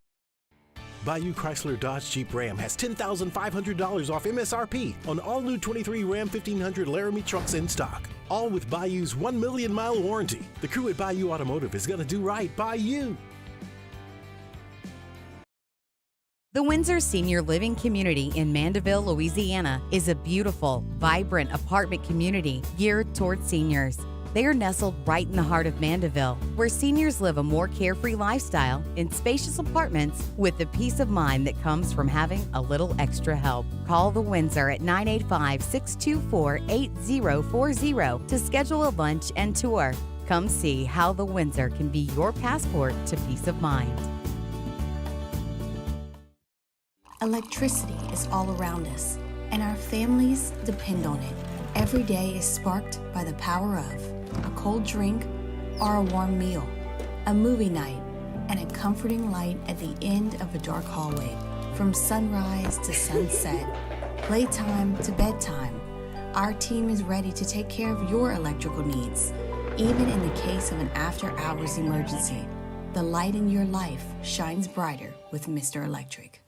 Bayou Chrysler Dodge Jeep Ram has $10,500 off MSRP on all new 23 Ram 1500 Laramie trucks in stock. All with Bayou's 1 million mile warranty. The crew at Bayou Automotive is going to do right by you. The Windsor Senior Living Community in Mandeville, Louisiana is a beautiful, vibrant apartment community geared towards seniors. They are nestled right in the heart of Mandeville, where seniors live a more carefree lifestyle in spacious apartments with the peace of mind that comes from having a little extra help. Call the Windsor at 985-624-8040 to schedule a lunch and tour. Come see how the Windsor can be your passport to peace of mind. Electricity is all around us, and our families depend on it. Every day is sparked by the power of a cold drink or a warm meal, a movie night, and a comforting light at the end of a dark hallway. From sunrise to sunset, playtime to bedtime, our team is ready to take care of your electrical needs. Even in the case of an after-hours emergency, the light in your life shines brighter with Mr. Electric.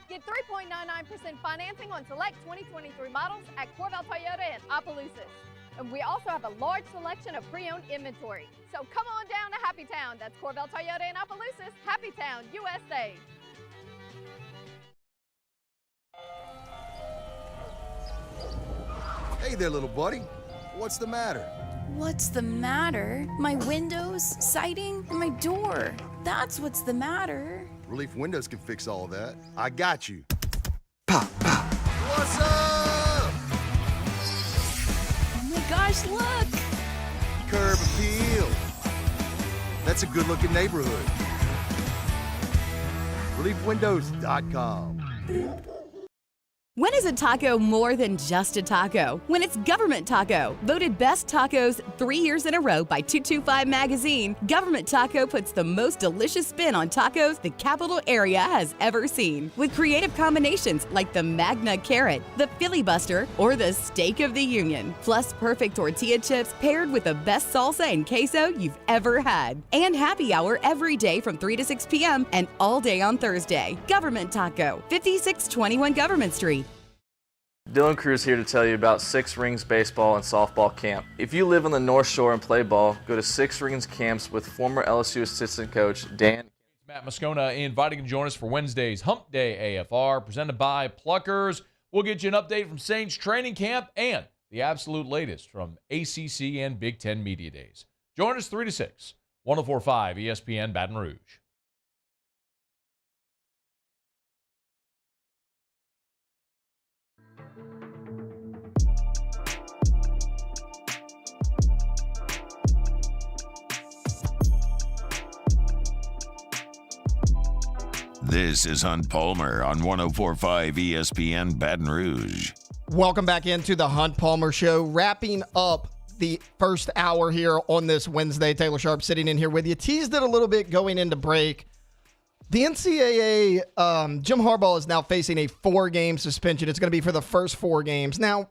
Get 3.99% financing on select 2023 models at Corvell Toyota in Opelousas. And we also have a large selection of pre-owned inventory. So come on down to Happy Town. That's Corvell Toyota in Opelousas, Happy Town, USA. Hey there, little buddy. What's the matter? What's the matter? My windows, siding, and my door. That's what's the matter. Relief Windows can fix all that. I got you. Pop, pop. What's up? Oh my gosh, look! Curb appeal. That's a good-looking neighborhood. ReliefWindows.com. When is a taco more than just a taco? When it's Government Taco. Voted best tacos 3 years in a row by 225 Magazine, Government Taco puts the most delicious spin on tacos the capital area has ever seen. With creative combinations like the Magna Carrot, the Filibuster, or the Steak of the Union. Plus perfect tortilla chips paired with the best salsa and queso you've ever had. And happy hour every day from 3 to 6 p.m. and all day on Thursday. Government Taco, 5621 Government Street. Dylan Cruz here to tell you about Six Rings Baseball and Softball Camp. If you live on the North Shore and play ball, go to Six Rings Camps with former LSU assistant coach Dan. Matt Moscona inviting you to join us for Wednesday's Hump Day AFR, presented by Pluckers. We'll get you an update from Saints training camp and the absolute latest from ACC and Big Ten Media Days. Join us 3 to 6, 104.5 ESPN Baton Rouge. This is Hunt Palmer on 104.5 ESPN Baton Rouge. Welcome back into the Hunt Palmer Show. Wrapping up the first hour here on this Wednesday. Taylor Sharp sitting in here with you. Teased it a little bit going into break. The NCAA, Jim Harbaugh is now facing a 4-game suspension. It's going to be for the first 4 games. Now,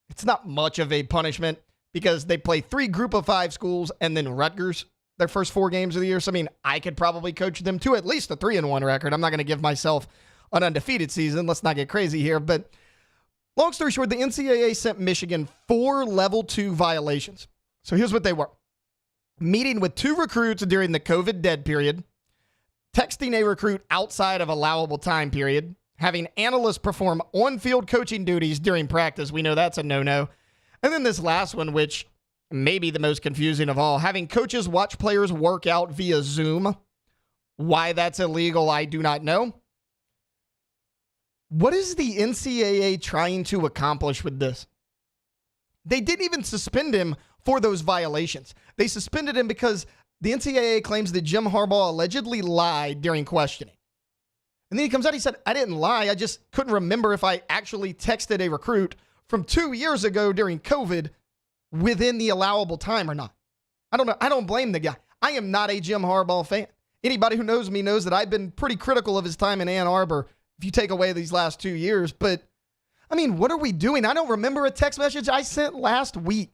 it's not much of a punishment because they play 3 Group of 5 schools and then Rutgers their first 4 games of the year. So, I mean, I could probably coach them to at least a 3-1 record. I'm not going to give myself an undefeated season. Let's not get crazy here. But long story short, the NCAA sent Michigan 4 level 2 violations. So here's what they were. Meeting with 2 recruits during the COVID dead period, texting a recruit outside of allowable time period, having analysts perform on-field coaching duties during practice. We know that's a no-no. And then this last one, which maybe the most confusing of all, having coaches watch players work out via Zoom. Why that's illegal, I do not know. What is the NCAA trying to accomplish with this? They didn't even suspend him for those violations. They suspended him because the NCAA claims that Jim Harbaugh allegedly lied during questioning. And then he comes out, he said, I didn't lie. I just couldn't remember if I actually texted a recruit from 2 years ago during COVID within the allowable time or not. I don't know. I don't blame the guy. I am not a Jim Harbaugh fan. Anybody who knows me knows that I've been pretty critical of his time in Ann Arbor, if you take away these last 2 years. But, I mean, what are we doing? I don't remember a text message I sent last week.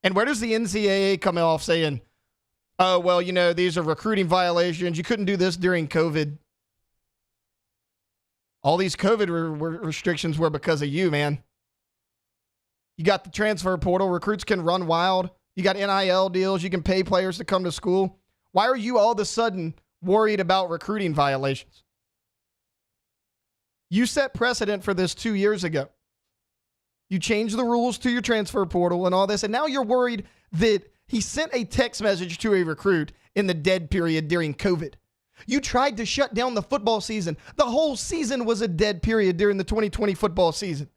And where does the NCAA come off saying, oh, well, you know, these are recruiting violations. You couldn't do this during COVID. All these COVID restrictions were because of you, man. You got the transfer portal. Recruits can run wild. You got NIL deals. You can pay players to come to school. Why are you all of a sudden worried about recruiting violations? You set precedent for this 2 years ago. You changed the rules to your transfer portal and all this, and now you're worried that he sent a text message to a recruit in the dead period during COVID. You tried to shut down the football season. The whole season was a dead period during the 2020 football season.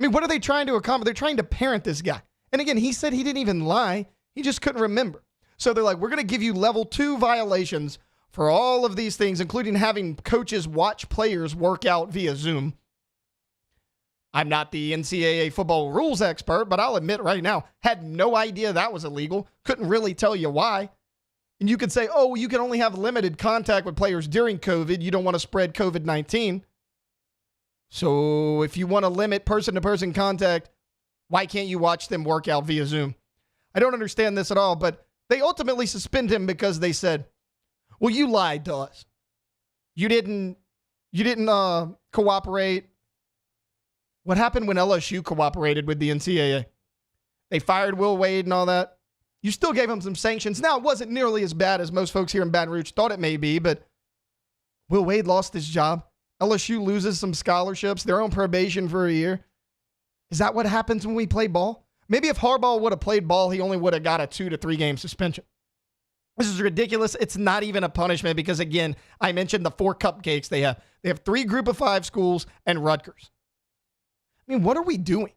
I mean, what are they trying to accomplish? They're trying to parent this guy. And again, he said he didn't even lie. He just couldn't remember. So they're like, we're going to give you level 2 violations for all of these things, including having coaches watch players work out via Zoom. I'm not the NCAA football rules expert, but I'll admit right now, had no idea that was illegal. Couldn't really tell you why. And you could say, oh, you can only have limited contact with players during COVID. You don't want to spread COVID-19. So if you want to limit person-to-person contact, why can't you watch them work out via Zoom? I don't understand this at all, but they ultimately suspend him because they said, well, you lied to us. You didn't cooperate. What happened when LSU cooperated with the NCAA? They fired Will Wade and all that. You still gave him some sanctions. Now, it wasn't nearly as bad as most folks here in Baton Rouge thought it may be, but Will Wade lost his job. LSU loses some scholarships. They're on probation for a year. Is that what happens when we play ball? Maybe if Harbaugh would have played ball, he only would have got a 2 to 3 game suspension. This is ridiculous. It's not even a punishment because, again, I mentioned the 4 cupcakes they have. They have 3 Group of 5 schools and Rutgers. I mean, what are we doing?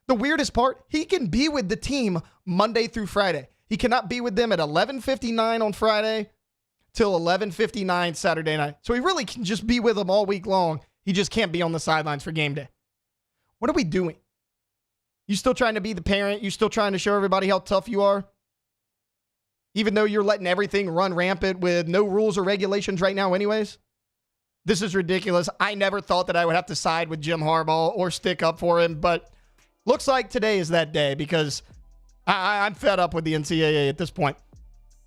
The weirdest part, he can be with the team Monday through Friday. He cannot be with them at 11:59 on Friday, till 11:59 Saturday night. So he really can just be with them all week long. He just can't be on the sidelines for game day. What are we doing? You still trying to be the parent? You still trying to show everybody how tough you are? Even though you're letting everything run rampant with no rules or regulations right now anyways? This is ridiculous. I never thought that I would have to side with Jim Harbaugh or stick up for him, but looks like today is that day because I'm fed up with the NCAA at this point.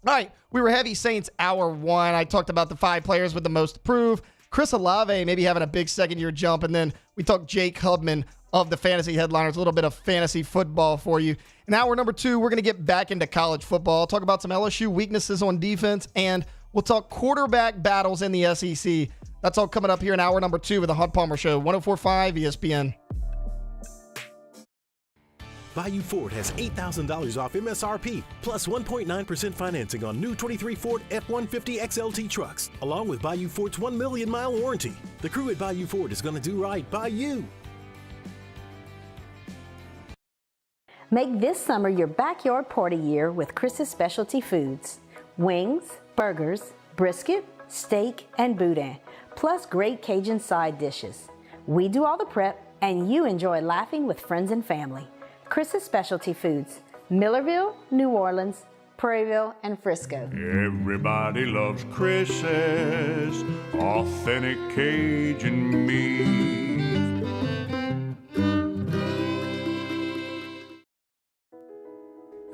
All right, we were heavy Saints hour one. I talked about the 5 players with the most to prove. Chris Olave maybe having a big second-year jump, and then we talked Jake Hubman of the Fantasy Headliners, a little bit of fantasy football for you. In hour number 2, we're going to get back into college football, talk about some LSU weaknesses on defense, and we'll talk quarterback battles in the SEC. That's all coming up here in hour number 2 with the Hunt Palmer Show, 104.5 ESPN. Bayou Ford has $8,000 off MSRP, plus 1.9% financing on new 23 Ford F-150 XLT trucks, along with Bayou Ford's 1 million mile warranty. The crew at Bayou Ford is going to do right by you. Make this summer your backyard party year with Chris's Specialty Foods. Wings, burgers, brisket, steak, and boudin, plus great Cajun side dishes. We do all the prep, and you enjoy laughing with friends and family. Chris's Specialty Foods, Millerville, New Orleans, Prairieville, and Frisco. Everybody loves Chris's authentic Cajun meat.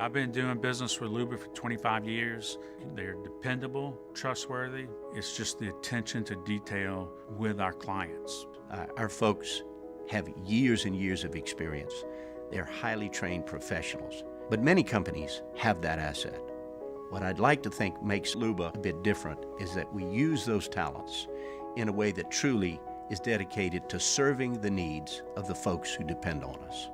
I've been doing business with Luba for 25 years. They're dependable, trustworthy. It's just the attention to detail with our clients. Our folks have years and years of experience. They're highly trained professionals, but many companies have that asset. What I'd like to think makes Luba a bit different is that we use those talents in a way that truly is dedicated to serving the needs of the folks who depend on us.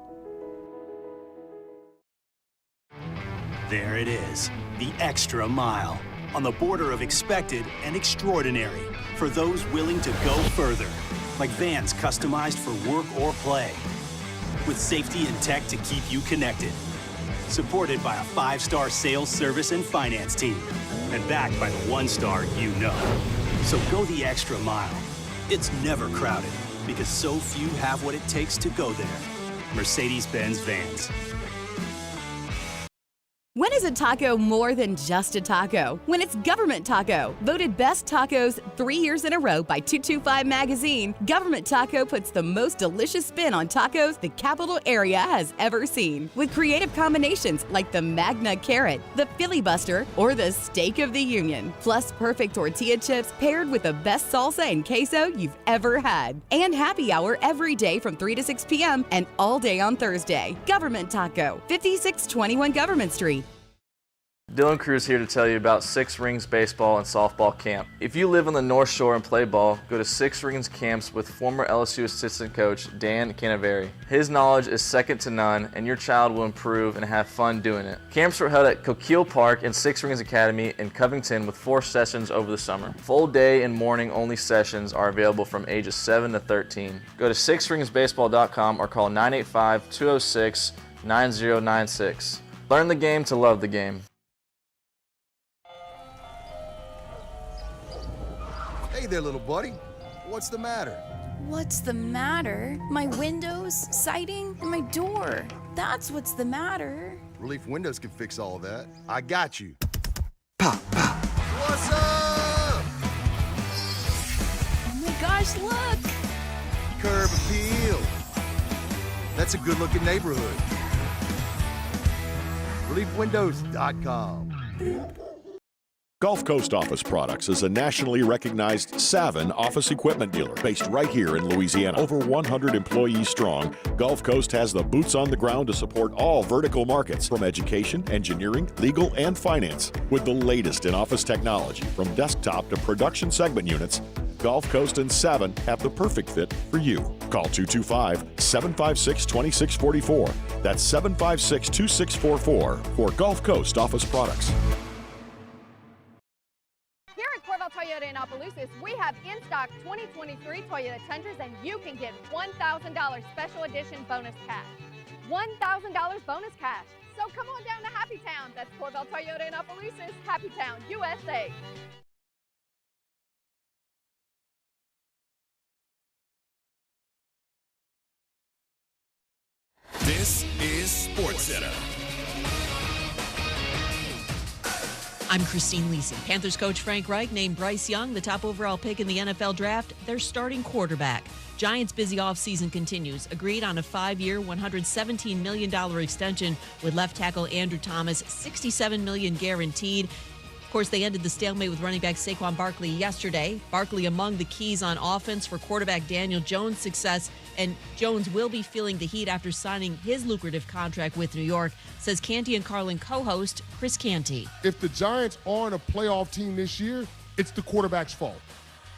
There it is, the extra mile, on the border of expected and extraordinary, for those willing to go further, like vans customized for work or play, with safety and tech to keep you connected, supported by a 5-star sales, service, and finance team, and backed by the 1-star you know. So go the extra mile. It's never crowded, because so few have what it takes to go there. Mercedes-Benz Vans. When is a taco more than just a taco? When it's Government Taco. Voted best tacos 3 years in a row by 225 Magazine, Government Taco puts the most delicious spin on tacos the capital area has ever seen. With creative combinations like the Magna Carrot, the Filibuster, or the Steak of the Union. Plus perfect tortilla chips paired with the best salsa and queso you've ever had. And happy hour every day from 3 to 6 p.m. and all day on Thursday. Government Taco, 5621 Government Street. Dylan Cruz here to tell you about Six Rings Baseball and Softball Camp. If you live on the North Shore and play ball, go to Six Rings Camps with former LSU assistant coach Dan Canaveri. His knowledge is second to none, and your child will improve and have fun doing it. Camps are held at Coquille Park and Six Rings Academy in Covington with 4 sessions over the summer. Full day and morning only sessions are available from ages 7 to 13. Go to sixringsbaseball.com or call 985-206-9096. Learn the game to love the game. Hey there, little buddy. What's the matter? What's the matter? My windows, siding, and my door. That's what's the matter. Relief Windows can fix all of that. I got you. Pop, pop. What's up? Oh my gosh, look! Curb appeal. That's a good-looking neighborhood. ReliefWindows.com. Gulf Coast Office Products is a nationally recognized Savin office equipment dealer based right here in Louisiana. Over 100 employees strong, Gulf Coast has the boots on the ground to support all vertical markets, from education, engineering, legal, and finance. With the latest in office technology, from desktop to production segment units, Gulf Coast and Savin have the perfect fit for you. Call 225-756-2644. That's 756-2644 for Gulf Coast Office Products. Toyota in Opelousas, we have in stock 2023 Toyota Tundras, and you can get $1,000 special edition bonus cash. $1,000 bonus cash. So come on down to Happy Town. That's Corvell Toyota in Opelousas, Happy Town, USA. This is SportsCenter. I'm Christine Lisi. Panthers coach Frank Reich named Bryce Young the top overall pick in the NFL draft, their starting quarterback. Giants' busy offseason continues. Agreed on a 5-year, $117 million extension with left tackle Andrew Thomas, $67 million guaranteed. Of course, they ended the stalemate with running back Saquon Barkley yesterday. Barkley among the keys on offense for quarterback Daniel Jones' success, and Jones will be feeling the heat after signing his lucrative contract with New York, says Canty and Carlin co-host Chris Canty. If the Giants aren't a playoff team this year, it's the quarterback's fault.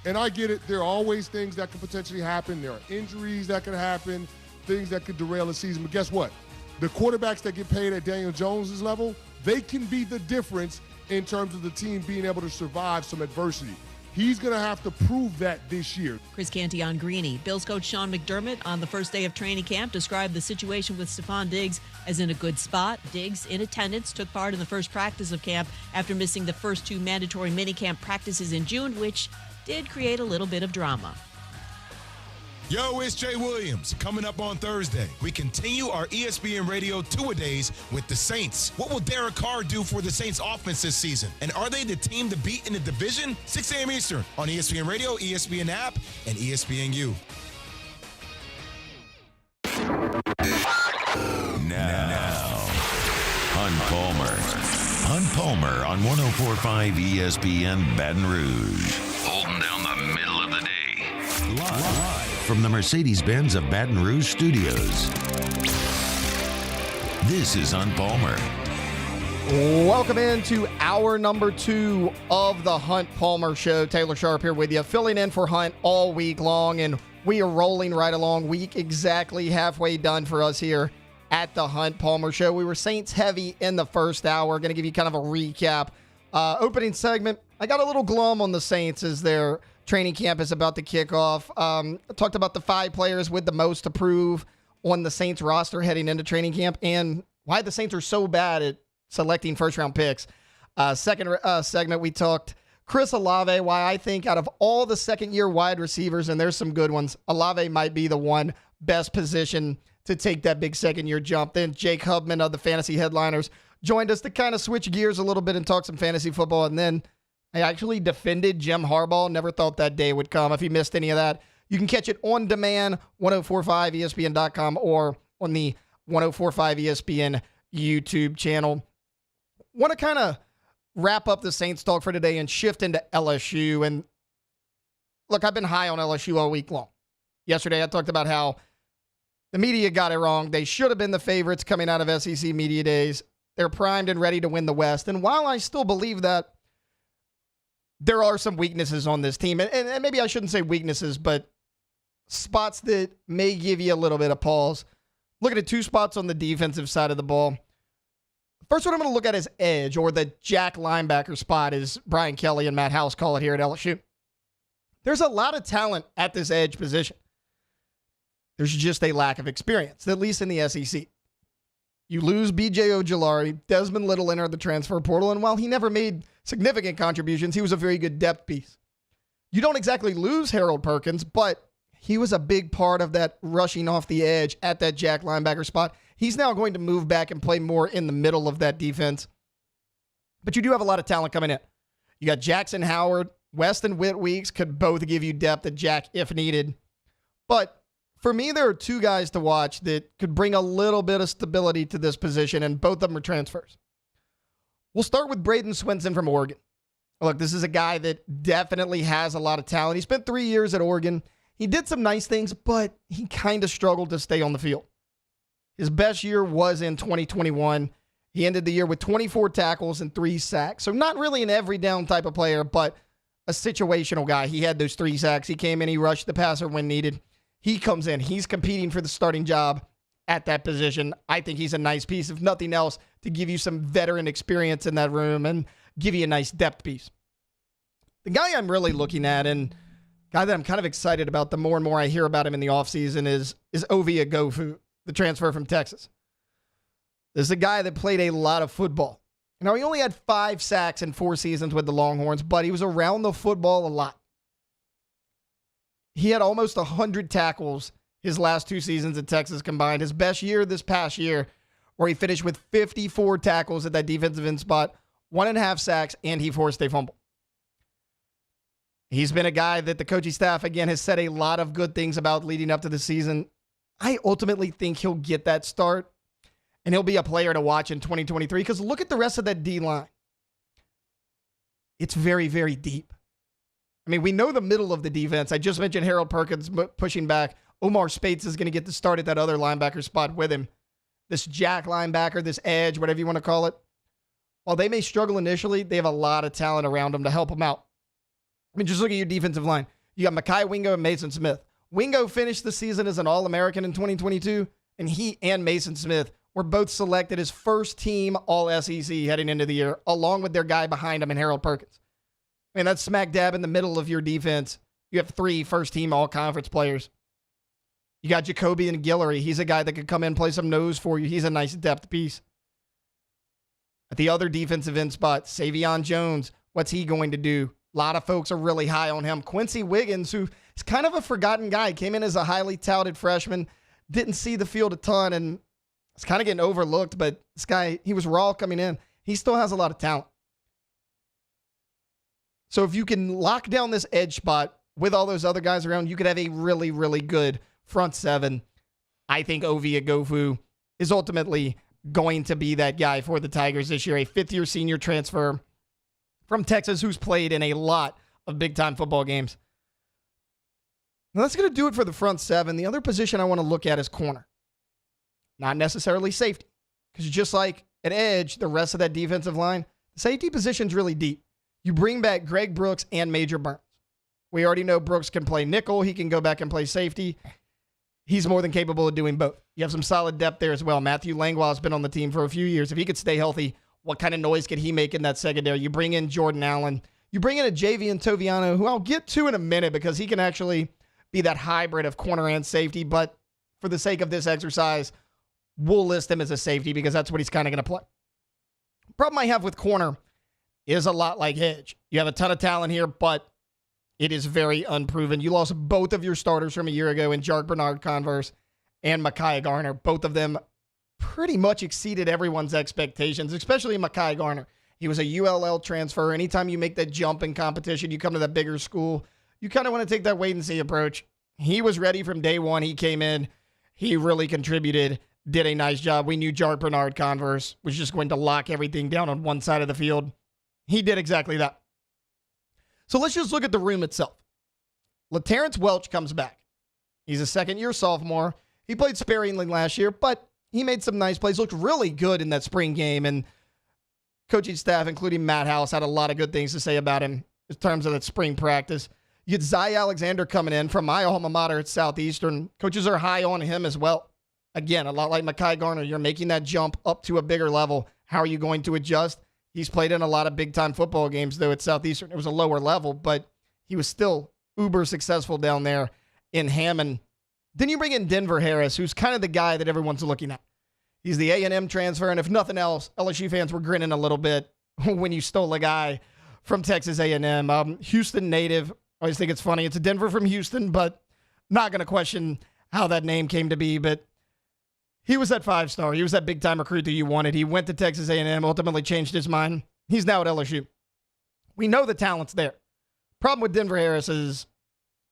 And I get it. There are always things that could potentially happen. There are injuries that could happen, things that could derail the season. But guess what? The quarterbacks that get paid at Daniel Jones' level, they can be the difference in terms of the team being able to survive some adversity. He's going to have to prove that this year. Chris Canty on Greeny. Bills coach Sean McDermott on the first day of training camp described the situation with Stephon Diggs as in a good spot. Diggs, in attendance, took part in the first practice of camp after missing the first 2 mandatory minicamp practices in June, which did create a little bit of drama. Yo, it's Jay Williams. Coming up on Thursday, we continue our ESPN Radio two-a-days with the Saints. What will Derek Carr do for the Saints offense this season? And are they the team to beat in the division? 6 a.m. Eastern on ESPN Radio, ESPN app, and ESPNU. Now, Hunt Palmer. Hunt Palmer on 104.5 ESPN Baton Rouge. Holding down the middle of the day. Live from the Mercedes-Benz of Baton Rouge studios. This is Hunt Palmer. Welcome into hour number 2 of the Hunt Palmer Show. Taylor Sharp here with you, filling in for Hunt all week long, and we are rolling right along. Week exactly halfway done for us here at the Hunt Palmer Show. We were Saints heavy in the first hour. Going to give you kind of a recap. Opening segment, I got a little glum on the Saints as their training camp is about to kick off. I talked about the 5 players with the most to prove on the Saints roster heading into training camp and why the Saints are so bad at selecting first-round picks. Second segment, we talked Chris Olave, why I think out of all the second-year wide receivers, and there's some good ones, Olave might be the one best position to take that big second-year jump. Then Jake Hubman of the Fantasy Headliners joined us to kind of switch gears a little bit and talk some fantasy football. And then I actually defended Jim Harbaugh. Never thought that day would come. If you missed any of that, you can catch it on demand, 1045ESPN.com or on the 1045 ESPN YouTube channel. Want to kind of wrap up the Saints talk for today and shift into LSU. And look, I've been high on LSU all week long. Yesterday, I talked about how the media got it wrong. They should have been the favorites coming out of SEC Media Days. They're primed and ready to win the West. And while I still believe that, there are some weaknesses on this team. And maybe I shouldn't say weaknesses, but spots that may give you a little bit of pause. Looking at 2 spots on the defensive side of the ball. First one I'm going to look at is edge, or the jack linebacker spot, as Brian Kelly and Matt House call it here at LSU. There's a lot of talent at this edge position. There's just a lack of experience, at least in the SEC. You lose B.J. Ojulari. Desmond Little entered the transfer portal, and while he never made significant contributions, he was a very good depth piece. You don't exactly lose Harold Perkins, but he was a big part of that rushing off the edge at that jack linebacker spot. He's now going to move back and play more in the middle of that defense. But you do have a lot of talent coming in. You got Jackson Howard, Weston Whitweeks could both give you depth at jack if needed. But for me, there are 2 guys to watch that could bring a little bit of stability to this position, and both of them are transfers. We'll start with Braden Swinson from Oregon. Look, this is a guy that definitely has a lot of talent. He spent 3 years at Oregon. He did some nice things, but he kind of struggled to stay on the field. His best year was in 2021. He ended the year with 24 tackles and 3 sacks. So not really an every down type of player, but a situational guy. He had those 3 sacks. He came in, he rushed the passer when needed. He comes in. He's competing for the starting job at that position. I think he's a nice piece, if nothing else, to give you some veteran experience in that room and give you a nice depth piece. The guy I'm really looking at, and guy that I'm kind of excited about the more and more I hear about him in the offseason, is Ovie Ogofu, the transfer from Texas. This is a guy that played a lot of football. Now, he only had 5 sacks in 4 seasons with the Longhorns, but he was around the football a lot. He had almost 100 tackles his last 2 seasons at Texas combined. His best year this past year, where he finished with 54 tackles at that defensive end spot, 1.5 sacks, and he forced a fumble. He's been a guy that the coaching staff, again, has said a lot of good things about leading up to the season. I ultimately think he'll get that start, and he'll be a player to watch in 2023, because look at the rest of that D-line. It's very, very deep. I mean, we know the middle of the defense. I just mentioned Harold Perkins pushing back. Omar Spates is going to get the start at that other linebacker spot with him. This jack linebacker, this edge, whatever you want to call it. While they may struggle initially, they have a lot of talent around them to help them out. I mean, just look at your defensive line. You got Mekhi Wingo and Mason Smith. Wingo finished the season as an All-American in 2022, and he and Mason Smith were both selected as first-team All-SEC heading into the year, along with their guy behind him in Harold Perkins. I mean, that's smack dab in the middle of your defense. You have 3 first-team All-Conference players. You got Jacoby and Guillory. He's a guy that could come in and play some nose for you. He's a nice depth piece. At the other defensive end spot, Savion Jones, what's he going to do? A lot of folks are really high on him. Quincy Wiggins, who is kind of a forgotten guy, came in as a highly touted freshman, didn't see the field a ton, and it's kind of getting overlooked, but this guy, he was raw coming in. He still has a lot of talent. So if you can lock down this edge spot with all those other guys around, you could have a really, really good front seven. I think Ovie Ogofu is ultimately going to be that guy for the Tigers this year, a 5th-year senior transfer from Texas who's played in a lot of big-time football games. Now, that's going to do it for the front seven. The other position I want to look at is corner. Not necessarily safety, because just like at edge, the rest of that defensive line, the safety position's really deep. You bring back Greg Brooks and Major Burns. We already know Brooks can play nickel. He can go back and play safety. He's more than capable of doing both. You have some solid depth there as well. Matthew Langlois has been on the team for a few years. If he could stay healthy, what kind of noise could he make in that secondary? You bring in Jordan Allen. You bring in a Javian Toviano, who I'll get to in a minute because he can actually be that hybrid of corner and safety. But for the sake of this exercise, we'll list him as a safety because that's what he's kind of going to play. Problem I have with corner is a lot like edge. You have a ton of talent here, but it is very unproven. You lost both of your starters from a year ago in Jark Bernard-Converse and Mekhi Garner. Both of them pretty much exceeded everyone's expectations, especially Mekhi Garner. He was a ULL transfer. Anytime you make that jump in competition, you come to that bigger school, you kind of want to take that wait-and-see approach. He was ready from day one. He came in. He really contributed, did a nice job. We knew Jark Bernard-Converse was just going to lock everything down on one side of the field. He did exactly that. So let's just look at the room itself. LaTerrence Welch comes back. He's a second-year sophomore. He played sparingly last year, but he made some nice plays. Looked really good in that spring game, and coaching staff, including Matt House, had a lot of good things to say about him in terms of that spring practice. You get Zy Alexander coming in from my alma mater at Southeastern. Coaches are high on him as well. Again, a lot like Mekhi Garner. You're making that jump up to a bigger level. How are you going to adjust? He's played in a lot of big-time football games, though, at Southeastern. It was a lower level, but he was still uber successful down there in Hammond. Then you bring in Denver Harris, who's kind of the guy that everyone's looking at. He's the A&M transfer, and if nothing else, LSU fans were grinning a little bit when you stole a guy from Texas A&M. Houston native. I always think it's funny. It's a Denver from Houston, but not going to question how that name came to be, but he was that 5-star. He was that big-time recruit that you wanted. He went to Texas A&M, ultimately changed his mind. He's now at LSU. We know the talent's there. Problem with Denver Harris is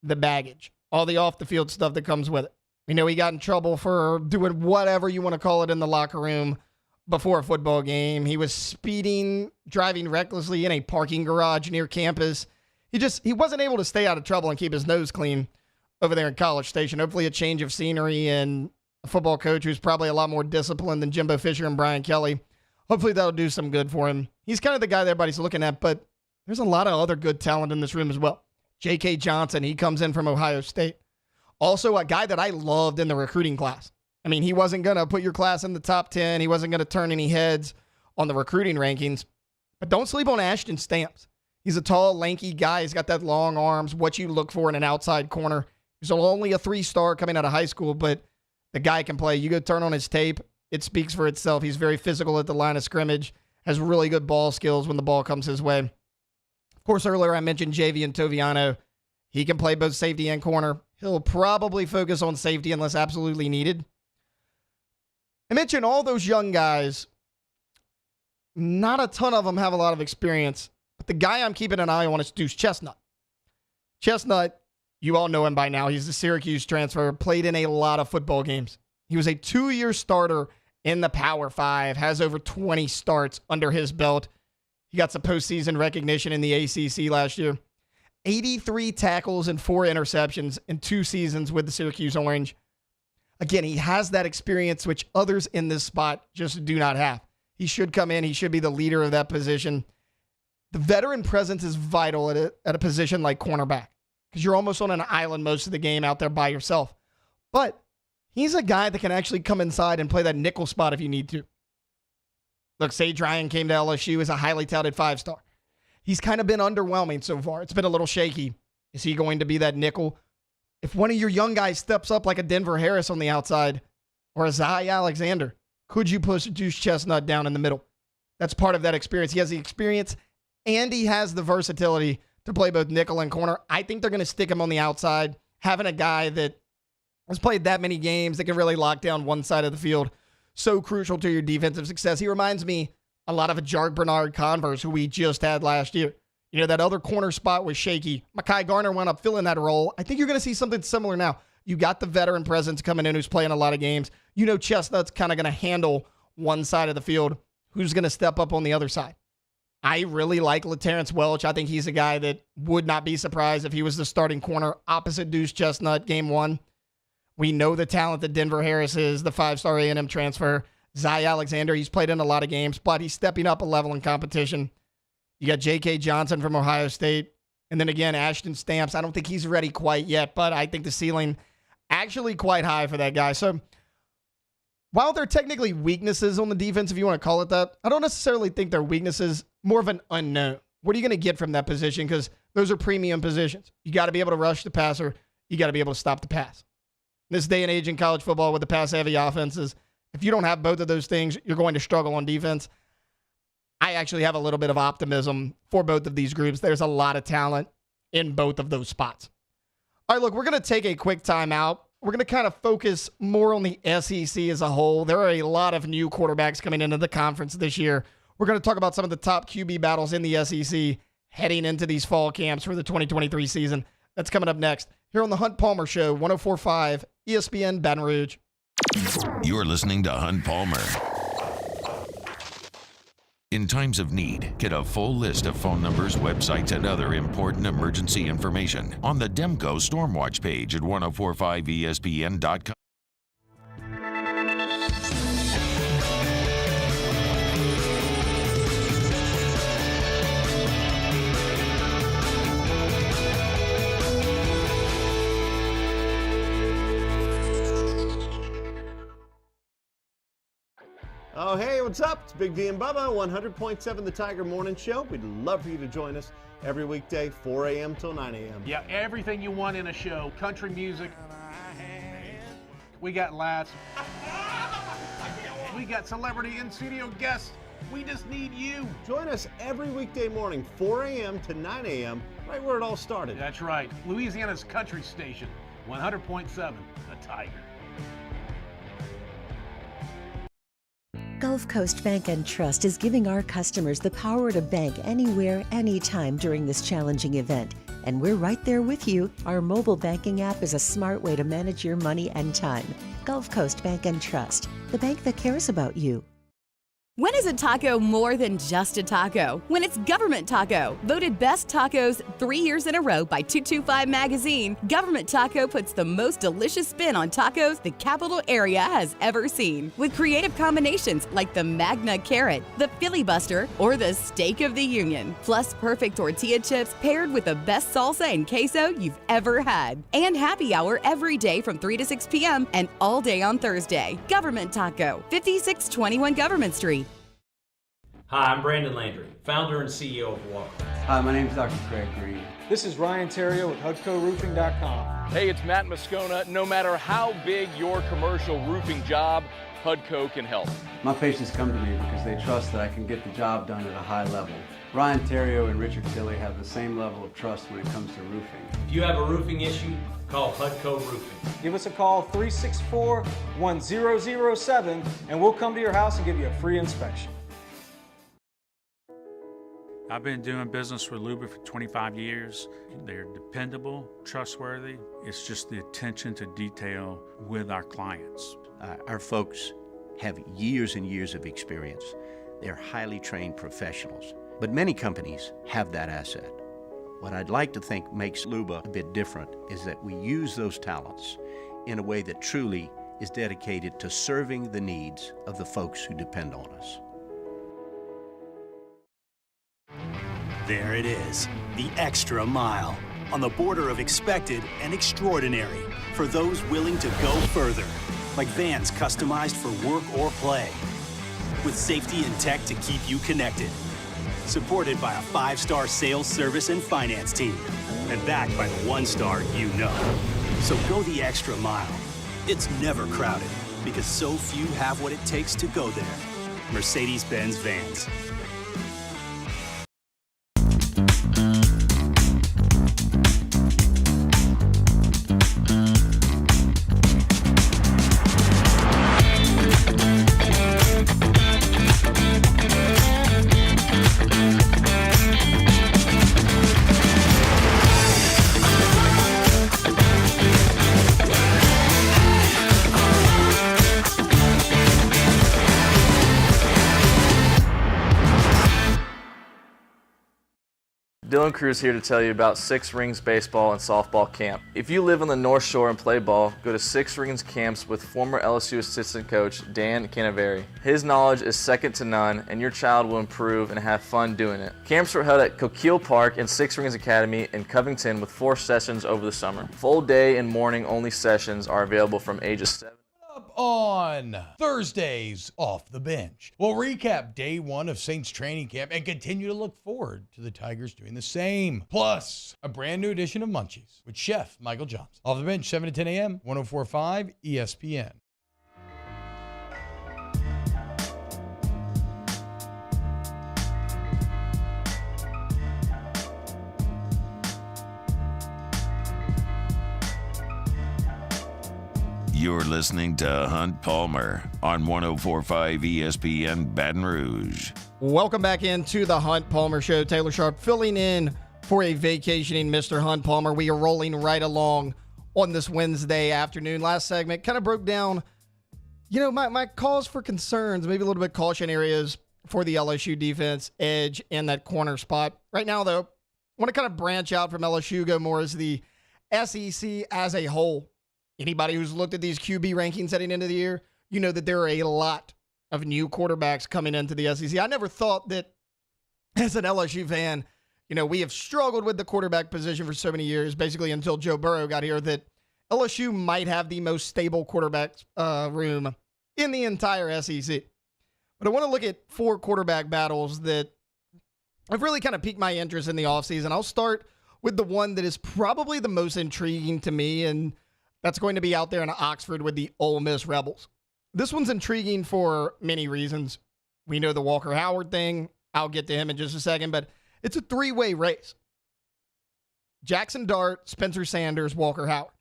the baggage, all the off-the-field stuff that comes with it. We know he got in trouble for doing whatever you want to call it in the locker room before a football game. He was speeding, driving recklessly in a parking garage near campus. He wasn't able to stay out of trouble and keep his nose clean over there in College Station. Hopefully a change of scenery and a football coach who's probably a lot more disciplined than Jimbo Fisher and Brian Kelly. Hopefully that'll do some good for him. He's kind of the guy that everybody's looking at, but there's a lot of other good talent in this room as well. J.K. Johnson, he comes in from Ohio State. Also a guy that I loved in the recruiting class. I mean, he wasn't going to put your class in the top 10. He wasn't going to turn any heads on the recruiting rankings. But don't sleep on Ashton Stamps. He's a tall, lanky guy. He's got that long arms, what you look for in an outside corner. He's only a 3-star coming out of high school, but the guy can play. You go turn on his tape, it speaks for itself. He's very physical at the line of scrimmage, has really good ball skills when the ball comes his way. Of course, earlier I mentioned Javian Toviano. He can play both safety and corner. He'll probably focus on safety unless absolutely needed. I mentioned all those young guys. Not a ton of them have a lot of experience. But the guy I'm keeping an eye on is Deuce Chestnut. Chestnut, you all know him by now. He's the Syracuse transfer, played in a lot of football games. He was a 2-year starter in the Power 5, has over 20 starts under his belt. He got some postseason recognition in the ACC last year. 83 tackles and 4 interceptions in 2 seasons with the Syracuse Orange. Again, he has that experience which others in this spot just do not have. He should come in. He should be the leader of that position. The veteran presence is vital at a position like cornerback because you're almost on an island most of the game out there by yourself. But he's a guy that can actually come inside and play that nickel spot if you need to. Look, Sage Ryan came to LSU as a highly touted 5-star. He's kind of been underwhelming so far. It's been a little shaky. Is he going to be that nickel? If one of your young guys steps up like a Denver Harris on the outside or a Zai Alexander, could you push Deuce Chestnut down in the middle? That's part of that experience. He has the experience and he has the versatility to play both nickel and corner. I think they're going to stick him on the outside. Having a guy that has played that many games that can really lock down one side of the field, so crucial to your defensive success. He reminds me a lot of a Jark Bernard Converse, who we just had last year. You know, that other corner spot was shaky. Mekhi Garner wound up filling that role. I think you're going to see something similar now. You got the veteran presence coming in who's playing a lot of games. You know Chestnut's kind of going to handle one side of the field. Who's going to step up on the other side? I really like LaTerrence Welch. I think he's a guy that would not be surprised if he was the starting corner opposite Deuce Chestnut game 1. We know the talent that Denver Harris is, the 5-star A&M transfer. Zai Alexander, he's played in a lot of games, but he's stepping up a level in competition. You got J.K. Johnson from Ohio State. And then again, Ashton Stamps. I don't think he's ready quite yet, but I think the ceiling actually quite high for that guy. So while they're technically weaknesses on the defense, if you want to call it that, I don't necessarily think they're weaknesses, more of an unknown. What are you going to get from that position? Because those are premium positions. You got to be able to rush the passer. You got to be able to stop the pass. In this day and age in college football with the pass-heavy offenses, if you don't have both of those things, you're going to struggle on defense. I actually have a little bit of optimism for both of these groups. There's a lot of talent in both of those spots. All right, look, we're going to take a quick timeout. We're going to kind of focus more on the SEC as a whole. There are a lot of new quarterbacks coming into the conference this year. We're going to talk about some of the top QB battles in the SEC heading into these fall camps for the 2023 season. That's coming up next here on the Hunt Palmer Show, 104.5 ESPN Baton Rouge. You're listening to Hunt Palmer. In times of need, get a full list of phone numbers, websites, and other important emergency information on the Demco Stormwatch page at 1045ESPN.com. Oh, hey, what's up? It's Big D and Bubba, 100.7 The Tiger Morning Show. We'd love for you to join us every weekday, 4 a.m. till 9 a.m. Yeah, everything you want in a show. Country music. We got laughs. We got celebrity in-studio guests. We just need you. Join us every weekday morning, 4 a.m. to 9 a.m., right where it all started. That's right. Louisiana's country station, 100.7 The Tiger. Gulf Coast Bank and Trust is giving our customers the power to bank anywhere, anytime during this challenging event. And we're right there with you. Our mobile banking app is a smart way to manage your money and time. Gulf Coast Bank and Trust, the bank that cares about you. When is a taco more than just a taco? When it's Government Taco. Voted best tacos 3 years in a row by 225 Magazine, Government Taco puts the most delicious spin on tacos the capital area has ever seen. With creative combinations like the Magna Carrot, the Filibuster, or the Steak of the Union. Plus perfect tortilla chips paired with the best salsa and queso you've ever had. And happy hour every day from 3 to 6 p.m. and all day on Thursday. Government Taco, 5621 Government Street. Hi, I'm Brandon Landry, founder and CEO of Walker. Hi, my name is Dr. Craig Green. This is Ryan Terrio with HUDCORoofing.com. Hey, it's Matt Moscona. No matter how big your commercial roofing job, Hudco can help. My patients come to me because they trust that I can get the job done at a high level. Ryan Terrio and Richard Tilley have the same level of trust when it comes to roofing. If you have a roofing issue, call Hudco Roofing. Give us a call, 364-1007, and we'll come to your house and give you a free inspection. I've been doing business with Luba for 25 years. They're dependable, trustworthy. It's just the attention to detail with our clients. Our folks have years and years of experience. They're highly trained professionals. But many companies have that asset. What I'd like to think makes Luba a bit different is that we use those talents in a way that truly is dedicated to serving the needs of the folks who depend on us. There it is, the extra mile, on the border of expected and extraordinary for those willing to go further, like vans customized for work or play, with safety and tech to keep you connected, supported by a 5-star sales, service, and finance team, and backed by the 1-star you know. So go the extra mile. It's never crowded, because so few have what it takes to go there. Mercedes-Benz Vans. Dylan Cruz here to tell you about Six Rings Baseball and Softball Camp. If you live on the North Shore and play ball, go to Six Rings Camps with former LSU assistant coach Dan Canaveri. His knowledge is second to none, and your child will improve and have fun doing it. Camps were held at Coquille Park and Six Rings Academy in Covington with 4 sessions over the summer. Full day and morning only sessions are available from ages 7. On Thursdays off the bench, we'll recap day 1 of Saints training camp and continue to look forward to the Tigers doing the same. Plus, a brand new edition of Munchies with Chef Michael Johnson. Off the bench, 7 to 10 a.m., 104.5 ESPN. You're listening to Hunt Palmer on 104.5 ESPN Baton Rouge. Welcome back into the Hunt Palmer Show. Taylor Sharp filling in for a vacationing Mr. Hunt Palmer. We are rolling right along on this Wednesday afternoon. Last segment kind of broke down, my cause for concerns, maybe a little bit caution areas for the LSU defense, edge, and that corner spot. Right now, though, I want to kind of branch out from LSU, go more as the SEC as a whole. Anybody who's looked at these QB rankings heading into the year, you know that there are a lot of new quarterbacks coming into the SEC. I never thought that as an LSU fan, we have struggled with the quarterback position for so many years, basically until Joe Burrow got here, that LSU might have the most stable quarterback room in the entire SEC. But I want to look at 4 quarterback battles that have really kind of piqued my interest in the offseason. I'll start with the one that is probably the most intriguing to me, and that's going to be out there in Oxford with the Ole Miss Rebels. This one's intriguing for many reasons. We know the Walker Howard thing. I'll get to him in just a second, but it's a 3-way race. Jackson Dart, Spencer Sanders, Walker Howard.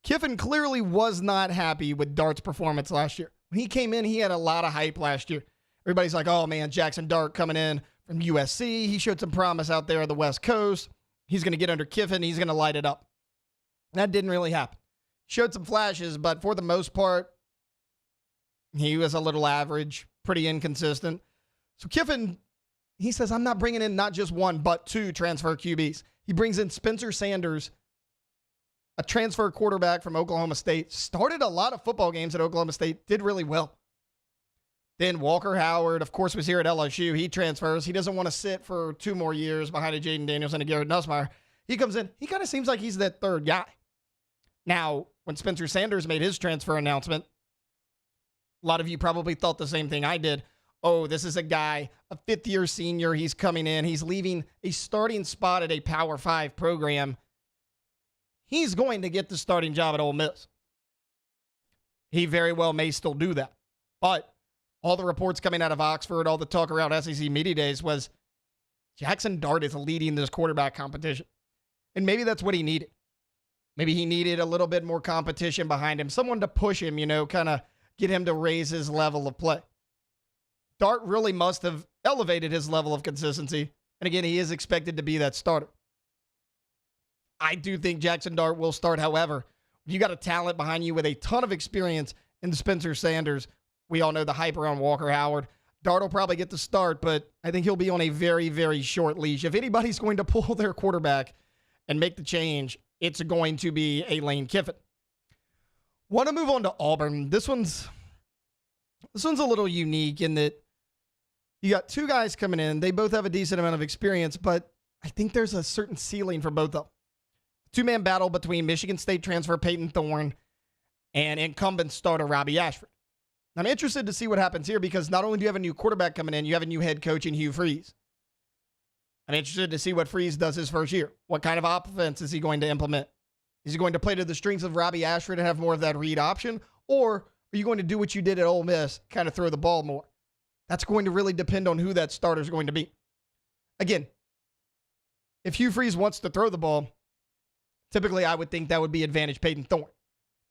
Kiffin clearly was not happy with Dart's performance last year. When he came in, he had a lot of hype last year. Everybody's like, oh man, Jackson Dart coming in from USC. He showed some promise out there on the West Coast. He's going to get under Kiffin. He's going to light it up. That didn't really happen. Showed some flashes, but for the most part, he was a little average, pretty inconsistent. So Kiffin, he says, I'm not bringing in not just 1, but 2 transfer QBs. He brings in Spencer Sanders, a transfer quarterback from Oklahoma State. Started a lot of football games at Oklahoma State, did really well. Then Walker Howard, of course, was here at LSU. He transfers. He doesn't want to sit for 2 more years behind a Jaden Daniels and a Garrett Nussmeier. He comes in. He kind of seems like he's that third guy. Now, when Spencer Sanders made his transfer announcement, a lot of you probably thought the same thing I did. Oh, this is a guy, a 5th-year senior. He's coming in. He's leaving a starting spot at a Power 5 program. He's going to get the starting job at Ole Miss. He very well may still do that. But all the reports coming out of Oxford, all the talk around SEC Media Days was Jackson Dart is leading this quarterback competition. And maybe that's what he needed. Maybe he needed a little bit more competition behind him, someone to push him, kind of get him to raise his level of play. Dart really must have elevated his level of consistency. And again, he is expected to be that starter. I do think Jackson Dart will start. However, you got a talent behind you with a ton of experience in Spencer Sanders. We all know the hype around Walker Howard. Dart will probably get the start, but I think he'll be on a very, very short leash. If anybody's going to pull their quarterback and make the change, it's going to be a Lane Kiffin. Want to move on to Auburn. This one's a little unique in that you got two guys coming in. They both have a decent amount of experience, but I think there's a certain ceiling for both of them. Two-man battle between Michigan State transfer Peyton Thorne and incumbent starter Robbie Ashford. I'm interested to see what happens here because not only do you have a new quarterback coming in, you have a new head coach in Hugh Freeze. I'm interested to see what Freeze does his first year. What kind of offense is he going to implement? Is he going to play to the strengths of Robbie Ashford and have more of that read option? Or are you going to do what you did at Ole Miss, kind of throw the ball more? That's going to really depend on who that starter is going to be. Again, if Hugh Freeze wants to throw the ball, typically I would think that would be advantage Peyton Thorne.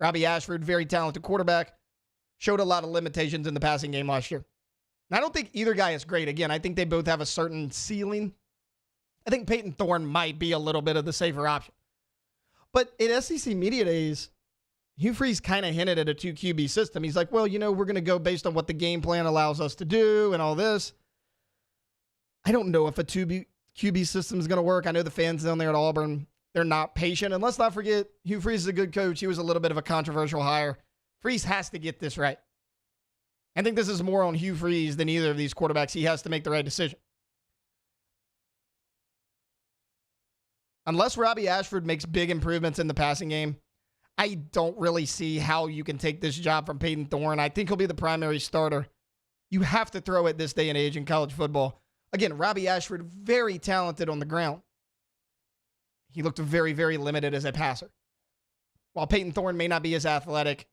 Robbie Ashford, very talented quarterback, showed a lot of limitations in the passing game last year. And I don't think either guy is great. Again, I think they both have a certain ceiling. I think Peyton Thorne might be a little bit of the safer option. But in SEC Media Days, Hugh Freeze kind of hinted at a 2 QB system. He's like, well, we're going to go based on what the game plan allows us to do and all this. I don't know if a 2 QB system is going to work. I know the fans down there at Auburn, they're not patient. And let's not forget, Hugh Freeze is a good coach. He was a little bit of a controversial hire. Freeze has to get this right. I think this is more on Hugh Freeze than either of these quarterbacks. He has to make the right decision. Unless Robbie Ashford makes big improvements in the passing game, I don't really see how you can take this job from Peyton Thorne. I think he'll be the primary starter. You have to throw it this day and age in college football. Again, Robbie Ashford, very talented on the ground. He looked very, very limited as a passer. While Peyton Thorne may not be as athletic,